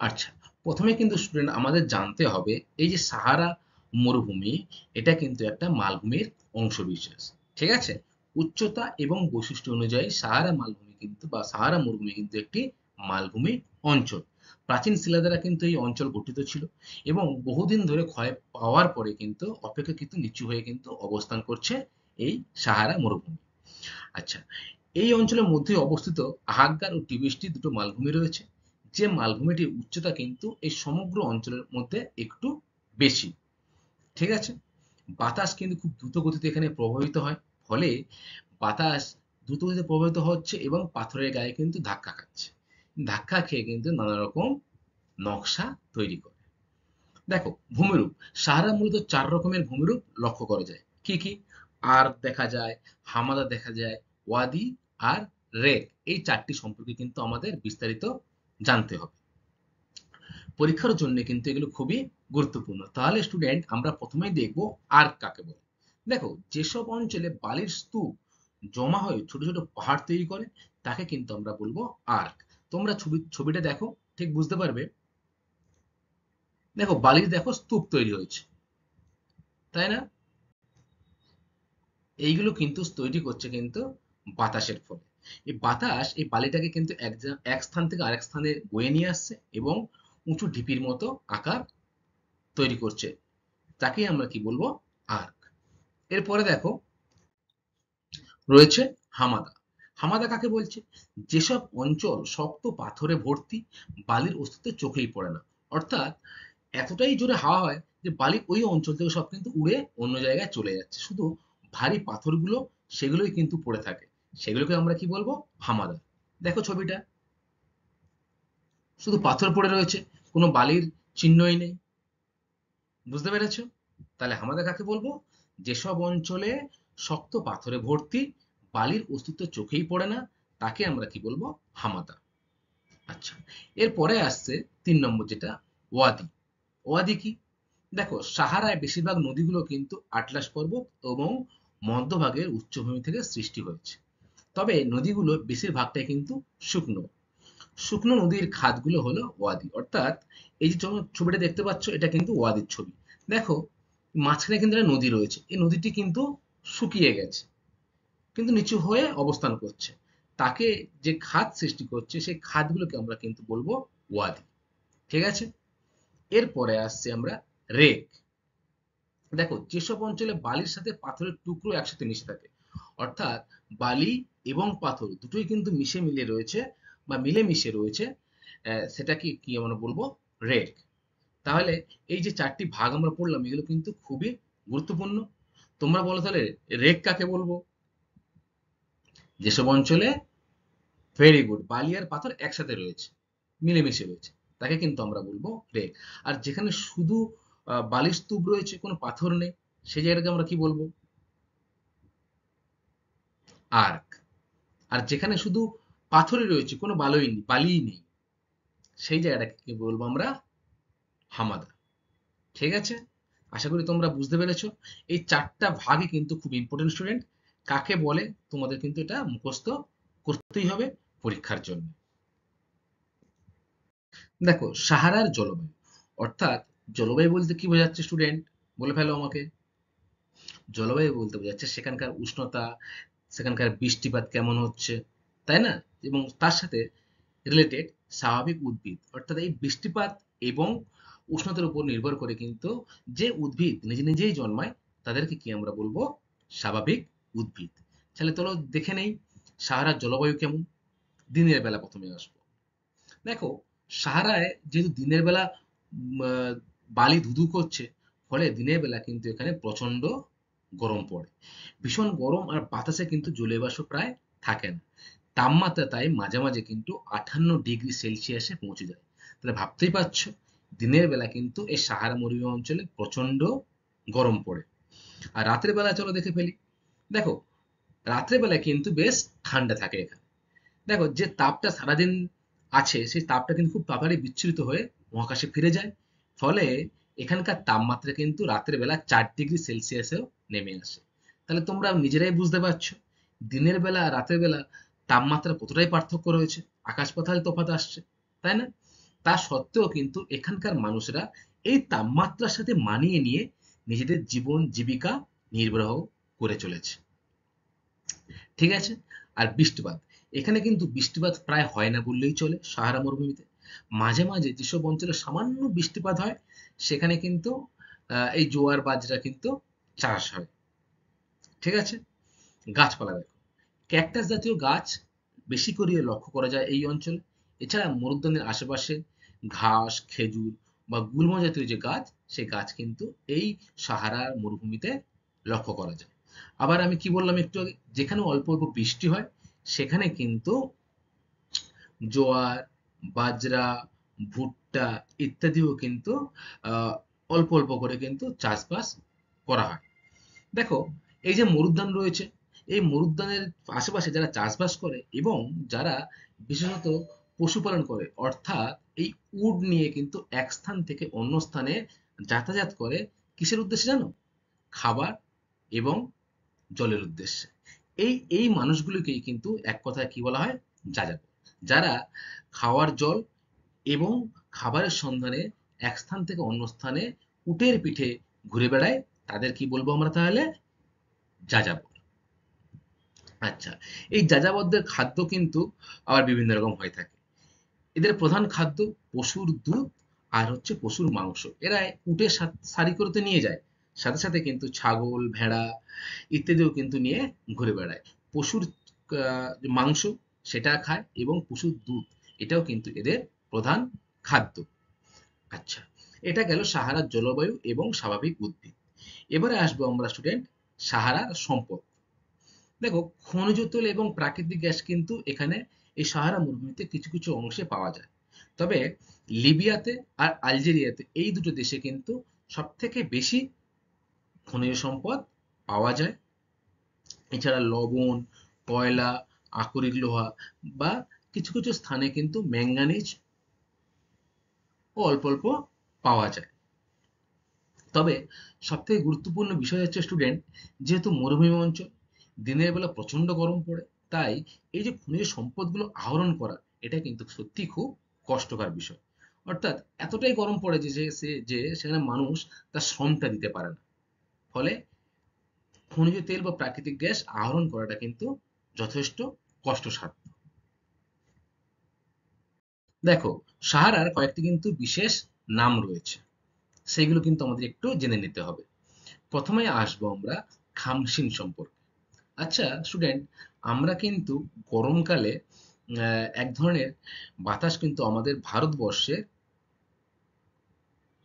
আচ্ছা, প্রথমে কিন্তু স্টুডেন্ট আমাদের জানতে হবে, এই যে সাহারা মরুভূমি, এটা কিন্তু একটা মালভূমির অংশবিশেষ। ঠিক আছে? উচ্চতা এবং বৈশিষ্ট্য অনুযায়ী সাহারা মালভূমি কিন্তু বা সাহারা মরুভূমি কিন্তু একটি মালভূমি অঞ্চল। প্রাচীন শিলা দ্বারা কিন্তু এই অঞ্চল গঠিত ছিল এবং বহুদিন ধরে ক্ষয় পাওয়ার পরে কিন্তু অপেক্ষাকৃত নিচু হয়ে কিন্তু অবস্থান করছে এই সাহারা মরুভূমি। আচ্ছা, এই অঞ্চলের মধ্যে অবস্থিত আহাগ্গার ও টিবেস্টি দুটো মালভূমি রয়েছে। যে মালভূমিটির উচ্চতা কিন্তু এই সমগ্র অঞ্চলের মধ্যে একটু বেশি। ঠিক আছে? বাতাস কিন্তু খুব দ্রুত গতিতে এখানে প্রবাহিত হয়। ফলে বাতাস দ্রুত গতিতে প্রবাহিত হচ্ছে এবং পাথরের গায়ে কিন্তু ধাক্কা খাচ্ছে। ধাক্কা খেয়ে কিন্তু নানা রকম নকশা তৈরি করে। দেখো, ভূমিরূপ। সাহারা মূলত ৪ রকমের ভূমিরূপ লক্ষ্য করা যায়। কি কি? আর্ক দেখা যায়, হামাদা দেখা যায়, ওয়াদি আর রেক। এই ৪টি সম্পর্কে কিন্তু আমাদের বিস্তারিত জানতে হবে। পরীক্ষার জন্য কিন্তু এগুলো খুবই গুরুত্বপূর্ণ। তাহলে স্টুডেন্ট, আমরা প্রথমেই দেখব আর্ক কাকে বলে। দেখো, যেসব অঞ্চলে বালির স্তূপ জমা হয়ে ছোট ছোট পাহাড় তৈরি করে, তাকে কিন্তু আমরা বলবো আর্ক। তোমরা ছবিটা দেখো, ঠিক বুঝতে পারবে। দেখো, বালির দেখো স্তূপ তৈরি হয়েছে, তাই না? এইগুলো কিন্তু তৈরি করছে কিন্তু বাতাসের ফলে। এই বাতাস এই বালিটাকে কিন্তু এক স্থান থেকে আরেক স্থানে বয়ে নিয়ে আসছে এবং উঁচু ঢিপির মতো আকার তৈরি করছে। তাকেই আমরা কি বলবো? আর্ক। এরপরে দেখো রয়েছে হামাদা। হামাদা কাকে বলছে? যেসব অঞ্চল শক্ত পাথরে ভর্তি, বালির অস্তিত্ব চোখেই পড়ে না। অর্থাৎ এতটাই জোরে হাওয়া হয় যে বালি ওই অঞ্চল থেকে সব কিন্তু উড়ে অন্য জায়গায় চলে যাচ্ছে, শুধু ভারী পাথরগুলো সেগুলোই কিন্তু পড়ে থাকে। সেগুলোকে আমরা কি বলবো? হামাদা। দেখো ছবিটা, শুধু পাথর পড়ে রয়েছে, কোনো বালির চিহ্নই নেই। বুঝতে পেরেছো? তাহলে হামাদা কাকে বলবো? যেসব অঞ্চলে শক্ত পাথরে ভর্তি, বালির অস্তিত্ব চোখেই পড়ে না, তাকে আমরা কি বলবো? হামাদা। আচ্ছা, এরপরে আসছে ৩ নম্বর, যেটা ওয়াদি। ওয়াদি কি? দেখো, সাহারায় বেশিরভাগ নদীগুলো কিন্তু আটলাস পর্বত এবং মধ্যভাগের উচ্চভূমি থেকে সৃষ্টি হয়েছে। তবে নদীগুলো বেশিরভাগটাই কিন্তু শুকনো। শুকনো নদীর খাতগুলো হলো ওয়াদি। অর্থাৎ এই যে ছবিটা দেখতে পাচ্ছ, এটা কিন্তু ওয়াদির ছবি। দেখো, মাঝখানে কিন্তু একটা নদী রয়েছে, এই নদীটি কিন্তু শুকিয়ে গেছে কিন্তু নিচু হয়ে অবস্থান করছে। তাকে যে খাত সৃষ্টি করছে, সেই খাতগুলোকে আমরা কিন্তু বলবো ওয়াদি। ঠিক আছে? এরপরে আসছে আমরা রেক। দেখো, যেসব অঞ্চলে বালির সাথে পাথরের টুকরো একসাথে মিশে থাকে, অর্থাৎ বালি এবং পাথর দুটোই কিন্তু মিশে মিলে রয়েছে বা মিলেমিশে রয়েছে, সেটাকে কি আমরা বলবো? রেক। তাহলে এই যে ৪টি ভাগ আমরা পড়লাম, এগুলো কিন্তু খুবই গুরুত্বপূর্ণ। তোমরা বলো তাহলে, রেক কাকে বলবো? যেসব অঞ্চলে, ভেরি গুড, বালি আর পাথর একসাথে রয়েছে, মিলেমিশে রয়েছে, তাকে কিন্তু আমরা বলবো রেক। আর যেখানে শুধু বালির স্তূপ রয়েছে, কোনো পাথর নেই, সেই জায়গাটাকে আমরা কি বলবো? আর্ক। আর যেখানে শুধু পাথরই রয়েছে, কোনো বালিই নেই, সেই জায়গাটাকে কি বলবো আমরা? হামাদা। ঠিক আছে, আশা করি তোমরা বুঝতে পেরেছো। এই চারটা ভাগই কিন্তু খুব ইম্পর্টেন্ট স্টুডেন্ট। কাকে বলে তোমাদের কিন্তু এটা মুখস্থ করতেই হবে পরীক্ষার জন্য। দেখো, সাহারার জলবায়ু, অর্থাৎ জলবায়ু বলতে কি বোঝাচ্ছে স্টুডেন্ট? বলে ফেলো আমাকে। জলবায়ু বলতে বোঝাচ্ছে সেখানকার উষ্ণতা, সেখানকার বৃষ্টিপাত কেমন হচ্ছে, তাই না? এবং তার সাথে রিলেটেড স্বাভাবিক উদ্ভিদ, অর্থাৎ এই বৃষ্টিপাত এবং উষ্ণতার উপর নির্ভর করে কিন্তু যে উদ্ভিদ নিজে নিজেই জন্মায় তাদেরকে কি আমরা বলবো? স্বাভাবিক উদ্ভিদ। তাহলে চলো দেখে নেই সাহারার জলবায়ু কেমন। দিনের বেলা প্রথমে আসবো। দেখো, সাহারায় যেহেতু দিনের বেলা বালি ধুধু করছে, ফলে দিনের বেলা কিন্তু এখানে প্রচন্ড গরম পড়ে। ভীষণ গরম, আর বাতাসে কিন্তু জলীয়বাষ্প প্রায় থাকে না। তাপমাত্রা তাই মাঝে মাঝে কিন্তু 58 ডিগ্রি সেলসিয়াসে পৌঁছে যায়। তাহলে ভাবতেই পারছো, দিনের বেলা কিন্তু এই সাহারা মরুভূমি অঞ্চলে প্রচন্ড গরম পড়ে। আর রাতের বেলা চলো দেখে ফেলি। দেখো, রাত্রে বেলা কিন্তু বেশ ঠান্ডা থাকে এখানে। দেখো, যে তাপটা সারাদিন আছে সেই তাপটা কিন্তু খুব তাড়াতাড়ি বিচ্ছুরিত হয়ে মহাকাশে ফিরে যায়। ফলে এখানকার তাপমাত্রা কিন্তু রাতের বেলা 4 ডিগ্রি সেলসিয়াসেও নেমে আসে। তাহলে তোমরা নিজেরাই বুঝতে পারছো দিনের বেলা আর রাতের বেলা তাপমাত্রা কতটাই পার্থক্য রয়েছে, আকাশ পাতাল তফাৎ আসছে, তাই না? তা সত্ত্বেও কিন্তু এখানকার মানুষরা এই তাপমাত্রার সাথে মানিয়ে নিয়ে নিজেদের জীবন জীবিকা নির্বাহ করে চলেছে। ঠিক আছে? আর বৃষ্টিপাত, এখানে কিন্তু বৃষ্টিপাত প্রায় হয় না বললেই চলে সাহারা মরুভূমিতে। মাঝে মাঝে যেসব অঞ্চলে সামান্য বৃষ্টিপাত হয় সেখানে কিন্তু এই জোয়ার বাজরা কিন্তু চাষ হয়। ঠিক আছে? গাছপালা দেখো, ক্যাকটাস জাতীয় গাছ বেশি করে লক্ষ্য করা যায় এই অঞ্চলে। এছাড়া মরুদ্যানের আশেপাশে ঘাস, খেজুর বা গুল্ম জাতীয় যে গাছ, সেই গাছ কিন্তু এই সাহারার মরুভূমিতে লক্ষ্য করা যায়। আবার আমি কি বললাম একটু আগে, যেখানে অল্প অল্প বৃষ্টি হয় সেখানে কিন্তু জোয়ার, বাজরা, ভুট্টা ইত্যাদিও কিন্তু আহ, অল্প অল্প করে কিন্তু চাষবাস করা হয়। দেখো, এই যে মরুদ্যান রয়েছে, এই মরুদ্যানের আশেপাশে যারা চাষবাস করে এবং যারা বিশেষত পশুপালন করে, অর্থাৎ এই উট নিয়ে কিন্তু এক স্থান থেকে অন্য স্থানে যাতায়াত করে, কিসের উদ্দেশ্যে জানো? খাবার এবং জলের উদ্দেশ্যে। এই এই মানুষগুলোকেই কিন্তু এক কথায় কি বলা হয়? যাযাবর। যারা খাওয়ার জল এবং খাবারের সন্ধানে এক স্থান থেকে অন্য স্থানে উটের পিঠে ঘুরে বেড়ায়, তাদের কি বলবো আমরা তাহলে? যাযাবর। আচ্ছা, এই যাযাবরদের খাদ্য কিন্তু আবার বিভিন্ন রকম হয়ে থাকে। এদের প্রধান খাদ্য পশুর দুধ আর হচ্ছে পশুর মাংস। এরা উটের সারি করে তো নিয়ে যায়, সাথে সাথে কিন্তু ছাগল, ভেড়া ইত্যাদিও কিন্তু নিয়ে ঘুরে বেড়ায়। পশুর মাংস সেটা খায় এবং পশুর দুধ এটাও কিন্তু এদের প্রধান খাদ্য। আচ্ছা, এটা গেল সাহারার জলবায়ু এবং স্বাভাবিক উদ্ভিদ। এবারে আসবো আমরা স্টুডেন্ট সাহারার সম্পদ। দেখো, খনিজ তেল এবং প্রাকৃতিক গ্যাস কিন্তু এখানে এই সাহারা মরুভূমিতে কিছু কিছু অংশে পাওয়া যায়। তবে লিবিয়াতে আর আলজেরিয়াতে এই দুটো দেশে কিন্তু সব থেকে বেশি খনিজ সম্পদ পাওয়া যায়। এছাড়া লবণ, কয়লা, আকরিক লোহা বা কিছু কিছু স্থানে কিন্তু ম্যাঙ্গানিজ ও অল্প অল্প পাওয়া যায়। তবে সবথেকে গুরুত্বপূর্ণ বিষয় হচ্ছে স্টুডেন্ট, যেহেতু মরুভূমি অঞ্চল, দিনের বেলা প্রচন্ড গরম পড়ে, তাই এই যে খনিজ সম্পদগুলো আহরণ করা এটা কিন্তু সত্যি খুব কষ্টকর বিষয়। অর্থাৎ এতটাই গরম পড়ে যে সেখানে মানুষ তার শ্রমটা দিতে পারে না। ফলে খনিজ তেল বা প্রাকৃতিক গ্যাস আহরণ করাটা কিন্তু যথেষ্ট কষ্টসাধ্য। দেখো, সাহারার কয়েকটি কিন্তু বিশেষ নাম রয়েছে, সেগুলো কিন্তু আমাদের একটু জেনে নিতে হবে। প্রথমে আসবো আমরা খামসিন সম্পর্কে। আচ্ছা স্টুডেন্ট, আমরা কিন্তু গরমকালে এক ধরনের বাতাস কিন্তু আমাদের ভারতবর্ষের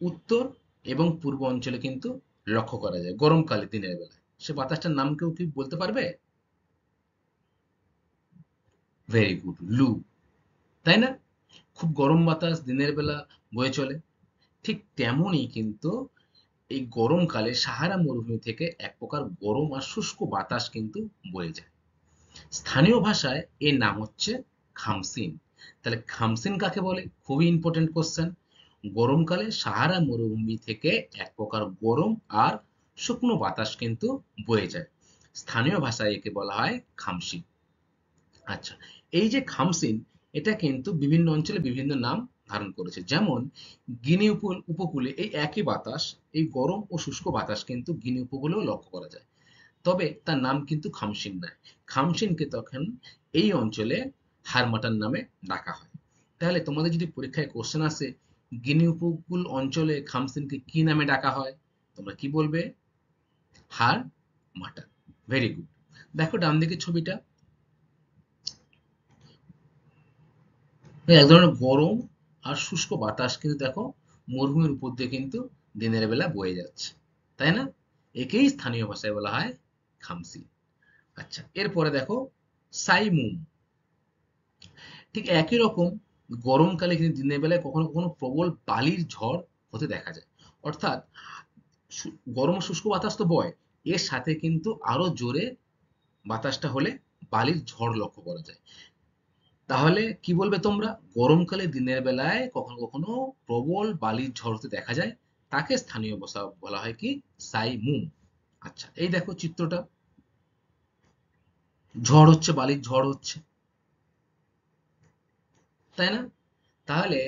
উত্তর এবং পূর্ব অঞ্চলে কিন্তু লক্ষ্য করা যায় গরমকালে দিনের বেলায়। সে বাতাসটার নাম কেউ কি বলতে পারবে? ভেরি গুড, লু। তাই না? খুব গরম বাতাস দিনের বেলা বয়ে চলে। ঠিক তেমনই কিন্তু এই গরমকালে সাহারা মরুভূমি থেকে এক প্রকার গরম আর শুষ্ক বাতাস কিন্তু বয়ে যায়। স্থানীয় ভাষায় এর নাম হচ্ছে খামসিন। তাহলে খামসিন কাকে বলে? খুবই ইম্পর্টেন্ট কোশ্চেন। গরমকালে সাহারা মরুভূমি থেকে এক প্রকার গরম আর শুকনো বাতাস কিন্তু বয়ে যায়। স্থানীয় ভাষায় একে বলা হয় খামসিন। আচ্ছা, এই যে খামসিন, এটা কিন্তু বিভিন্ন অঞ্চলে বিভিন্ন নাম ধারণ করেছে। যেমন গিনি উপকূলে এই একই বাতাস, এই গরম ও শুষ্ক বাতাস কিন্তু গিনি উপকূলেও লক্ষ্য করা যায়। তবে তার নাম কিন্তু খামসিন নয়। খামসিনকে তখন এই অঞ্চলে হারমাটান নামে ডাকা হয়। তাহলে তোমাদের যদি পরীক্ষায় কোশ্চেন আসে গিনি উপকূল অঞ্চলে খামসিনকে কি নামে ডাকা হয়, তোমরা কি বলবে? হার মাটান। Very good. দেখো ডান দিকের ছবিটা, এক ধরনের গরম আর শুষ্ক বাতাস কিন্তু দেখো মরুভূমির উপর দিয়ে কিন্তু দিনের বেলা বয়ে যাচ্ছে, তাই না? একেই স্থানীয় ভাষায় বলা হয় খামসি। আচ্ছা, এরপরে দেখো সাইমুম। ঠিক একই রকম গরমকালে কিন্তু দিনের বেলায় কখনো কখনো প্রবল বালির ঝড় হতে দেখা যায়। অর্থাৎ গরম ও শুষ্ক বাতাস তো বয়, এর সাথে কিন্তু আরো জোরে বাতাসটা হলে বালির ঝড় লক্ষ্য করা যায়। তাহলে কি বলবে তোমরা? গরমকালে দিনের বেলায় কখনো কখনো প্রবল বালির ঝড় হতে দেখা যায়, তাকে স্থানীয় ভাষা বলা হয় কি? সাইমুম। আচ্ছা, এই দেখো চিত্রটা, ঝড় হচ্ছে, বালির ঝড় হচ্ছে, তাই না? তাহলে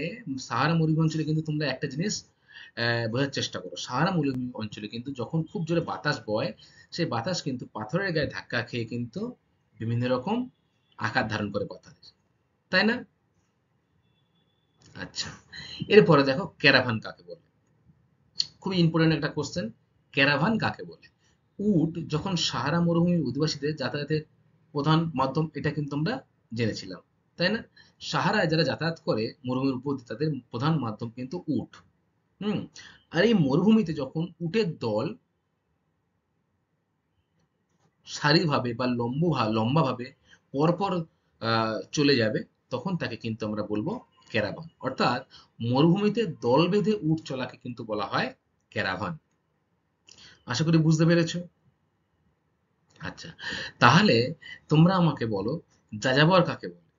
সাহারা মরুভূমি অঞ্চলে কিন্তু তোমরা একটা জিনিস বোঝার চেষ্টা করো। সাহারা মরুভূমি অঞ্চলে কিন্তু যখন খুব জোরে বাতাস বয়, সেই বাতাস কিন্তু পাথরের গায়ে ধাক্কা খেয়ে কিন্তু বিভিন্ন রকম আকার ধারণ করে পাথরের, তাই না? আচ্ছা, এরপরে দেখো ক্যারাভান কাকে বলে। খুবই ইম্পর্টেন্ট একটা কোশ্চেন। ক্যারাভান কাকে বলে? উট যখন সাহারা মরুভূমির অধিবাসীদের যাতায়াতের প্রধান মাধ্যম, এটা কিন্তু আমরা জেনেছিলাম, তাই না? সাহারায় যারা যাতায়াত করে মরুভূমির উপর দিয়ে, তাদের প্রধান মাধ্যম কিন্তু উট। হুম। আর এই মরুভূমিতে যখন উটের দল সারিভাবে বা লম্বাভাবে পরপর চলে যাবে, তখন তাকে কিন্তু আমরা বলবো ক্যারাভান। অর্থাৎ মরুভূমিতে দল বেঁধে উট চলাকে কিন্তু বলা হয় ক্যারাভান। আশা করি বুঝতে পেরেছো। আচ্ছা, তাহলে তোমরা আমাকে বলো যাযাবর কাকে বলে?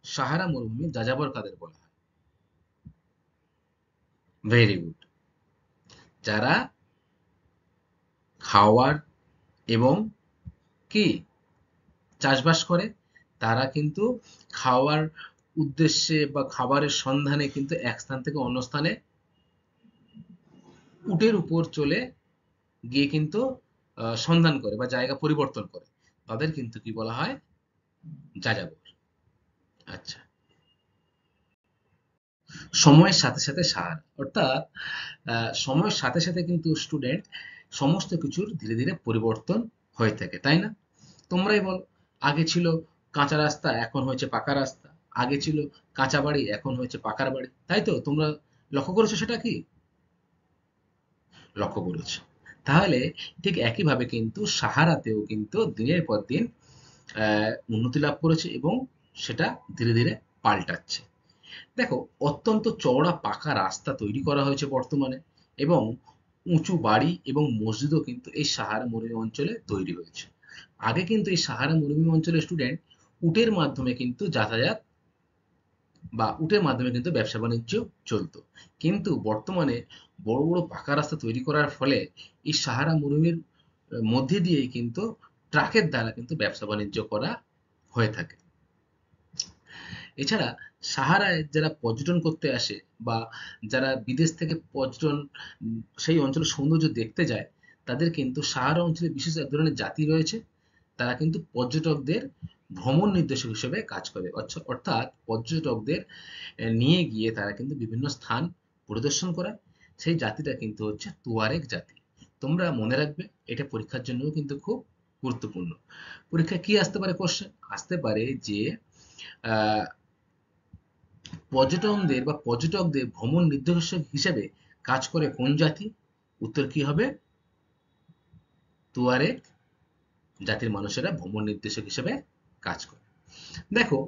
সাহারা মরুভূমি যাযাবর কাদের বলা হয়? Very good. যারা খাওয়ার এবং কি চাষবাস করে, তারা কিন্তু খাওয়ার উদ্দেশ্যে বা খাবারের সন্ধানে কিন্তু এক স্থান থেকে অন্য স্থানে উটের উপর চলে গিয়ে কিন্তু সন্ধান করে বা জায়গা পরিবর্তন করে, তাদের কিন্তু কি বলা হয়? যাযাবর। আচ্ছা, সময়ের সাথে সাথে সার, অর্থাৎ সময়ের সাথে সাথে কিন্তু স্টুডেন্ট সমস্ত কিছুর ধীরে ধীরে পরিবর্তন হয়ে থাকে, তাই না? তোমরাই বলো, আগে ছিল কাঁচা রাস্তা, এখন হয়েছে পাকা রাস্তা। আগে ছিল কাঁচা বাড়ি, এখন হয়েছে পাকার বাড়ি, তাই তো? তোমরা লক্ষ্য করেছো সেটা কি? লক্ষ্য করেছো। তাহলে ঠিক একইভাবে কিন্তু সাহারাতেও কিন্তু দিনের পর দিন উন্নতি লাভ করেছে এবং সেটা ধীরে ধীরে পাল্টাচ্ছে। দেখো, অত্যন্ত চওড়া পাকা রাস্তা তৈরি করা হয়েছে বর্তমানে, এবং উঁচু বাড়ি এবং মসজিদও কিন্তু এই সাহারা মরুভূমি অঞ্চলে তৈরি হয়েছে। আগে কিন্তু এই সাহারা মরুভূমি অঞ্চলের স্টুডেন্ট উটের মাধ্যমে কিন্তু যাতায়াত বা উটের মাধ্যমে কিন্তু ব্যবসা বাণিজ্য চলতো। কিন্তু বর্তমানে বড় বড় পাকা রাস্তা তৈরি করার ফলে এই সাহারা মরুভূমির মধ্যে দিয়েই কিন্তু ট্রাকের দ্বারা কিন্তু ব্যবসা বাণিজ্য করা হয়ে থাকে। এছাড়া সাহারায় যারা পর্যটন করতে আসে বা যারা বিদেশ থেকে পর্যটন সেই অঞ্চলের সৌন্দর্য দেখতে যায়, তাদের কিন্তু সাহারা অঞ্চলে বিশেষ এক ধরনের জাতি রয়েছে, তারা কিন্তু পর্যটকদের ভ্রমণ নির্দেশক হিসেবে কাজ করে। অর্থাৎ পর্যটকদের নিয়ে গিয়ে তারা কিন্তু বিভিন্ন স্থান পরিদর্শন করায়। সেই জাতিটা কিন্তু হচ্ছে তুয়ারেগ জাতি। তোমরা মনে রাখবে, এটা পরীক্ষার জন্যও কিন্তু খুব গুরুত্বপূর্ণ। পরীক্ষায় কি আসতে পারে কোশ্চেন? আসতে পারে যে আহ পর্যটকদের ভ্রমণ নির্দেশক হিসেবে কাজ করে কোন জাতি? উত্তর কি হবে? তুয়ারেগ জাতির মানুষেরা ভ্রমণ নির্দেশক হিসেবে কাজ করে। দেখো,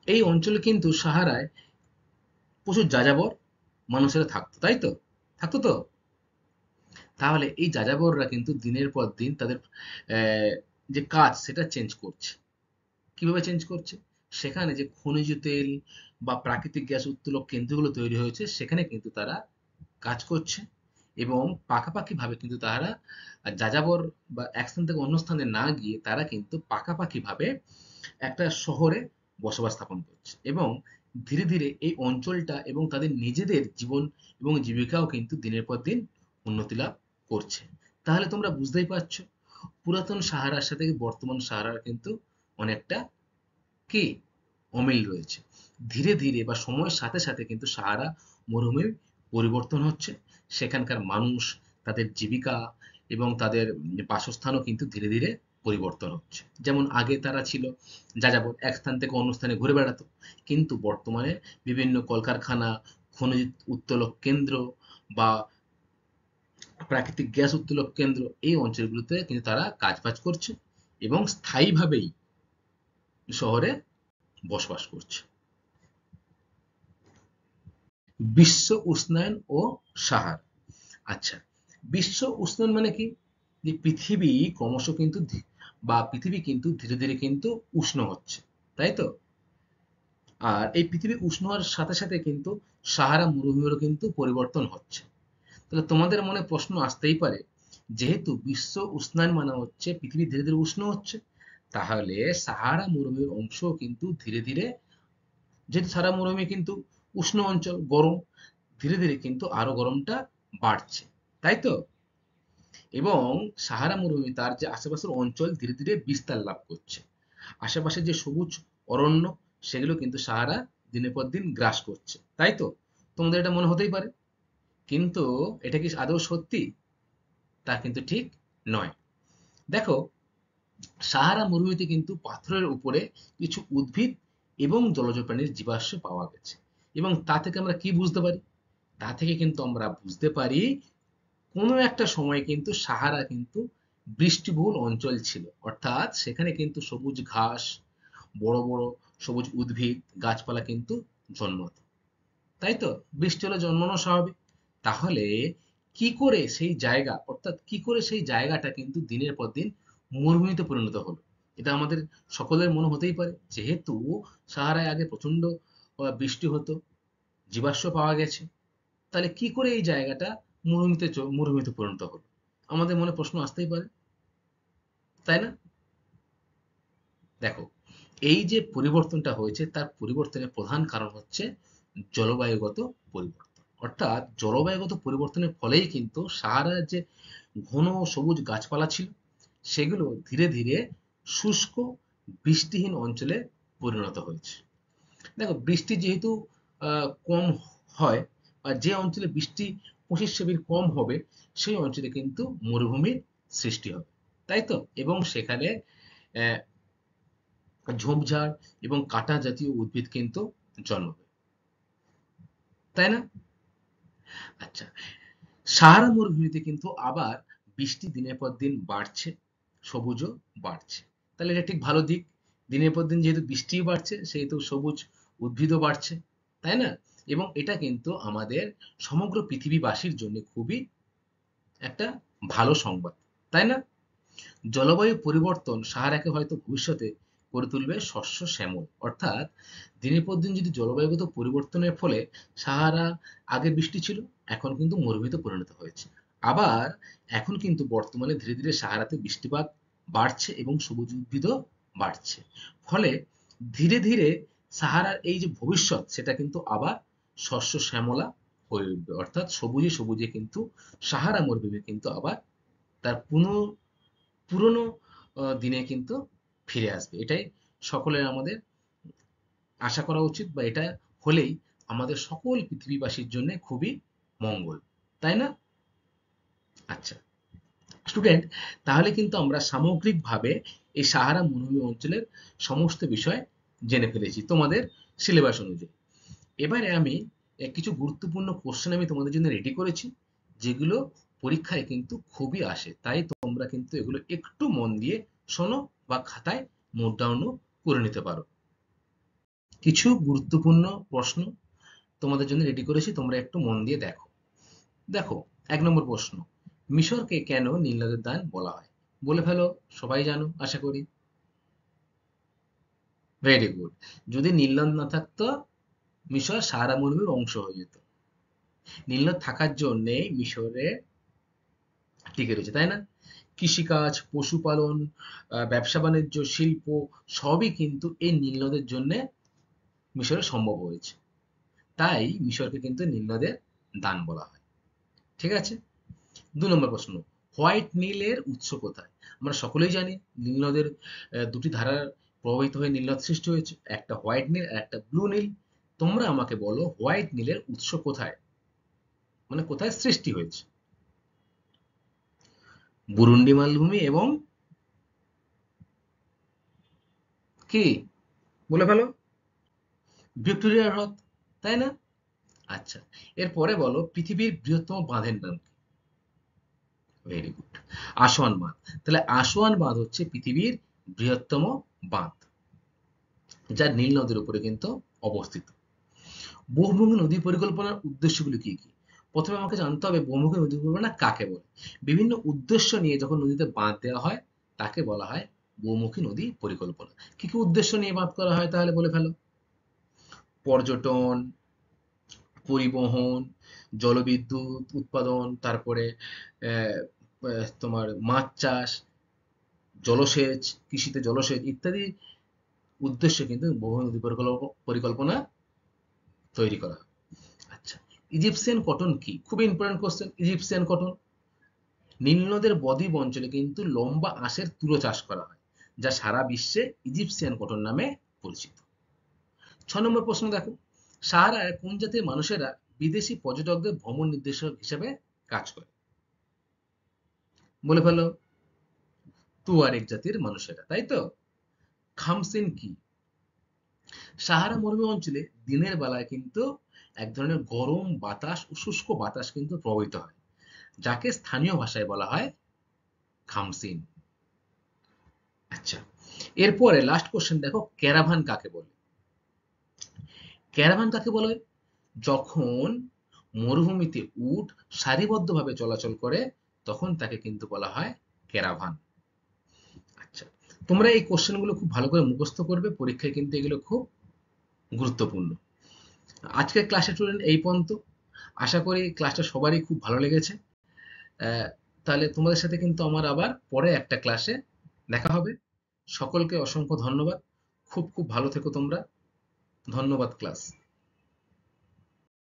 এই অঞ্চলে কিন্তু সাহারায় প্রচুর যাযাবর মানুষেরা থাকতো, তাই তো? থাকতো তো? তাহলে এই যাযাবররা কিন্তু দিনের পর দিন তাদের যে কাজ সেটা চেঞ্জ করছে। কিভাবে চেঞ্জ করছে? সেখানে যে খনিজ তেল বা প্রাকৃতিক গ্যাস উত্তোলক কেন্দ্রগুলো তৈরি হয়েছে সেখানে কিন্তু তারা কাজ করছে, এবং পাকাপাকিভাবে কিন্তু তারা যাযাবর বা এক স্থান থেকে অন্য স্থানে না গিয়ে তারা কিন্তু পাকাপাকিভাবে একটা শহরে বসবাস স্থাপন করছে, এবং ধীরে ধীরে এই অঞ্চলটা এবং তাদের নিজেদের জীবন এবং জীবিকাও কিন্তু দিনের পর দিন উন্নতি লাভ করছে। তাহলে তোমরা বুঝতেই পারছো পুরাতন সাহারার সাথে বর্তমান সাহারার কিন্তু অনেকটা কি অমিল রয়েছে। ধীরে ধীরে বা সময়ের সাথে সাথে কিন্তু সাহারা মরুভূমির পরিবর্তন হচ্ছে, সেখানকার মানুষ, তাদের জীবিকা এবং তাদের বাসস্থানও কিন্তু ধীরে ধীরে পরিবর্তন হচ্ছে। যেমন আগে তারা ছিল যাযাবর, এক স্থান থেকে অন্য স্থানে ঘুরে বেড়াতো, কিন্তু বর্তমানে বিভিন্ন কলকারখানা, খনিজ উত্তোলক কেন্দ্র বা প্রাকৃতিক গ্যাস উত্তোলক কেন্দ্র এই অঞ্চলগুলোতে কিন্তু তারা কাজবাজ করছে এবং স্থায়ীভাবেই শহরে বসবাস করছে। বিশ্ব উষ্ণায়ন ও সাহার। আচ্ছা, বিশ্ব উষ্ণায়ন মানে কি? যে পৃথিবী ক্রমশ কিন্তু বা পৃথিবী কিন্তু ধীরে ধীরে কিন্তু উষ্ণ হচ্ছে, তাই তো? আর এই পৃথিবী উষ্ণ হওয়ার সাথে সাথে কিন্তু সাহারা মরুভূমিরও কিন্তু পরিবর্তন হচ্ছে। তাহলে তোমাদের মনে প্রশ্ন আসতেই পারে, যেহেতু বিশ্ব উষ্ণায়ন মানে হচ্ছে পৃথিবী ধীরে ধীরে উষ্ণ হচ্ছে, তাহলে সাহারা মরুভূমির অংশও কিন্তু ধীরে ধীরে, যেহেতু সাহারা মরুভূমি কিন্তু উষ্ণ অঞ্চল, গরম, ধীরে ধীরে কিন্তু আরো গরমটা বাড়ছে, তাই তো? এবং সাহারা মরুভূমি তার যে আশেপাশের অঞ্চল ধীরে ধীরে বিস্তার লাভ করছে। আশেপাশে যে সবুজ অরণ্য সেগুলো কিন্তু সাহারা দিনের পর দিন গ্রাস করছে, তাই তো? তোমাদের এটা মনে হতেই পারে, কিন্তু এটা কি আদৌ সত্যি? তা কিন্তু ঠিক নয়। দেখো, সাহারা মরুভূমিতে কিন্তু পাথরের উপরে কিছু উদ্ভিদ এবং জলজ প্রাণীর জীবাশ্ম পাওয়া গেছে, এবং তা থেকে আমরা কি বুঝতে পারি? তা থেকে কিন্তু আমরা বুঝতে পারি কোনো একটা সময় কিন্তু সাহারা কিন্তু বৃষ্টিবহুল অঞ্চল ছিল, অর্থাৎ সেখানে কিন্তু সবুজ ঘাস, বড় বড় সবুজ উদ্ভিদ, গাছপালা কিন্তু জন্মাতো, তাই তো? বৃষ্টি হলে জন্মানো স্বাভাবিক। তাহলে কি করে সেই জায়গা, অর্থাৎ কি করে সেই জায়গাটা কিন্তু দিনের পর দিন মরুভূমিতে পরিণত হলো? এটা আমাদের সকলের মনে হতেই পারে, যেহেতু সাহারায় আগে প্রচন্ড বৃষ্টি হতো, জীবাশ্ম পাওয়া গেছে, তাহলে কি করে এই জায়গাটা মরুভূমিতে পরিণত হলো? আমাদের মনে প্রশ্ন আসতেই পারে, তাই না? দেখো, এই যে পরিবর্তনটা হয়েছে তার পরিবর্তনের প্রধান কারণ হচ্ছে জলবায়ুগত পরিবর্তন। অর্থাৎ জলবায়ুগত পরিবর্তনের ফলেই কিন্তু সাহারার যে ঘন সবুজ গাছপালা ছিল সেগুলো ধীরে ধীরে শুষ্ক বৃষ্টিহীন অঞ্চলে পরিণত হয়েছে। দেখো, বৃষ্টি যেহেতু কম হয়, বা যে অঞ্চলে বৃষ্টি 25 সেমির কম হবে সেই অঞ্চলে কিন্তু মরুভূমির সৃষ্টি হবে, তাই তো? এবং সেখানে আহ, ঝোপঝাড় এবং কাঁটা জাতীয় উদ্ভিদ কিন্তু জন্মাবে, তাই না? আচ্ছা, সাহারা মরুভূমিতে কিন্তু আবার বৃষ্টি দিনের পর দিন বাড়ছে, সবুজও বাড়ছে। তাহলে এটা ঠিক ভালো দিক। দিনের পর দিন যেহেতু বৃষ্টিও বাড়ছে সেহেতু সবুজ উদ্ভিদও বাড়ছে, তাই না? এবং এটা কিন্তু আমাদের সমগ্র পৃথিবীবাসীর জন্য খুবই একটা ভালো সংবাদ, তাই না? জলবায়ু পরিবর্তন সাহারাকে হয়তো ভবিষ্যতে করে তুলবে শস্য শ্যামল, অর্থাৎ দিনের পর দিন যদি জলবায়ুগত পরিবর্তনের ফলে সাহারা আগে বৃষ্টি ছিল, এখন কিন্তু মরুভূমিতে পরিণত হয়েছে। আবার এখন কিন্তু বর্তমানে ধীরে ধীরে সাহারাতে বৃষ্টিপাত বাড়ছে এবং সবুজ উদ্ভিদও বাড়ছে। ফলে ধীরে ধীরে সাহারার এই যে ভবিষ্যৎ সেটা কিন্তু আবার শস্য শ্যামলা হয়ে উঠবে, অর্থাৎ সবুজে সবুজে কিন্তু সাহারা মরুভূমি কিন্তু আবার তার পুরনো দিনে কিন্তু ফিরে আসবে। এটাই সকলের আমাদের আশা করা উচিত, বা এটা হলেই আমাদের সকল পৃথিবীবাসীর জন্য খুবই মঙ্গল, তাই না? আচ্ছা স্টুডেন্ট, তাহলে কিন্তু আমরা সামগ্রিকভাবে এই সাহারা মরুভূমি অঞ্চলের সমস্ত বিষয় জেনে ফেলেছি তোমাদের সিলেবাস অনুযায়ী। এবারে আমি কিছু গুরুত্বপূর্ণ কোশ্চেন আমি তোমাদের জন্য রেডি করেছি, যেগুলো পরীক্ষায় কিন্তু খুবই আসে, তাই তোমরা কিন্তু এগুলো একটু মন দিয়ে শোনো বা খাতায় নোট ডাউনও করে নিতে পারো। কিছু গুরুত্বপূর্ণ প্রশ্ন তোমাদের জন্য রেডি করেছি, তোমরা একটু মন দিয়ে দেখো। দেখো, 1 নম্বর প্রশ্ন, মিশরকে কেন নীল নদের দান বলা হয়? বলে ফেলো, সবাই জানো আশা করি। Very good. যদি নীল নদ না থাকতো, মিশর সাহারা মরুভূমির অংশ হয়ে যেত। নীল নদ থাকার জন্যে মিশরে টিকে রয়েছে, তাই না? কৃষিকাজ, পশুপালন, ব্যবসা বাণিজ্য, শিল্প সবই কিন্তু এই নীল নদের জন্যে মিশরে সম্ভব হয়েছে। তাই মিশরকে কিন্তু নীল নদের দান বলা হয়। ঠিক আছে? ২ নম্বর প্রশ্ন, হোয়াইট নীলের উৎস কোথায়? আমরা সকলেই জানি নীল নদের দুটি ধারার প্রবাহিত হয়ে নীল নদ সৃষ্টি হয়েছে। একটা হোয়াইট নীল আর একটা ব্লু নীল। তোমরা আমাকে বলো হোয়াইট নীলের উৎস কোথায়? মানে কোথায় সৃষ্টি হয়েছে? বুরুন্ডি মালভূমি এবং কি? বলে ফেলো। ভিক্টোরিয়া হ্রদ, তাই না? আচ্ছা, এরপরে বলো পৃথিবীর বৃহত্তম বাঁধের নাম কি? ভেরি গুড, আসোয়ান বাঁধ। তাহলে আসোয়ান বাঁধ হচ্ছে পৃথিবীর বৃহত্তম বাঁধ, যা নীল নদের উপরে কিন্তু অবস্থিত। বহুমুখী নদী পরিকল্পনার উদ্দেশ্যগুলি কি কি? প্রথমে আমাকে জানতে হবে বহুমুখী নদী পরিকল্পনা কাকে বলে। বিভিন্ন উদ্দেশ্য নিয়ে যখন নদীতে বাঁধ দেওয়া হয় তাকে বলা হয় বহুমুখী নদী পরিকল্পনা। কি কি উদ্দেশ্য নিয়ে বাঁধ করা হয় তাহলে বলে ফেলো। পর্যটন, পরিবহন, জলবিদ্যুৎ উৎপাদন, তারপরে তোমার মাছ চাষ, জলসেচ, কৃষিতে জলসেচ ইত্যাদি উদ্দেশ্যে কিন্তু বহুমুখী নদী পরিকল্পনা তৈরি করা হয়। আচ্ছা, ইজিপসিয়ান কটন কি? খুবই ইম্পর্টেন্ট কোশ্চেন। ইজিপসিয়ান কটন নীল নদের বদ্বীপ অঞ্চলে কিন্তু লম্বা আঁশের তুলো চাষ করা হয়, যা সারা বিশ্বে ইজিপসিয়ান কটন নামে পরিচিত। ৬ নম্বর প্রশ্ন দেখো, সাহারায় কোন জাতির মানুষেরা বিদেশি পর্যটকদের ভ্রমণ নির্দেশক হিসেবে কাজ করে? বলে ফেলো। তুয়ারেগ জাতির মানুষেরা, তাই তো? খামসিন কি? সাহারা মরুভূমি অঞ্চলে দিনের বেলায় কিন্তু এক ধরনের গরম বাতাস ও শুষ্ক বাতাস কিন্তু প্রবাহিত হয়, যাকে স্থানীয় ভাষায় বলা হয় খামসিন। আচ্ছা, এরপরে লাস্ট কোশ্চেন দেখো, ক্যারাভান কাকে বলে? ক্যারাভান কাকে বলে? যখন মরুভূমিতে উট সারিবদ্ধভাবে চলাচল করে তখন তাকে কিন্তু বলা হয় ক্যারাভান। আচ্ছা, তোমরা এই কোশ্চেনগুলো খুব ভালো করে মুখস্থ করবে, পরীক্ষায় কিন্তু এগুলো খুব গুরুত্বপূর্ণ। আজকের ক্লাসে স্টুডেন্ট এই পর্যন্ত। আশা করি ক্লাসটা সবারই খুব ভালো লেগেছে। তাহলে তোমাদের সাথে কিন্তু আমার আবার পরে একটা ক্লাসে দেখা হবে। সকলকে অসংখ্য ধন্যবাদ। খুব খুব ভালো থেকো তোমরা। ধন্যবাদ ক্লাস।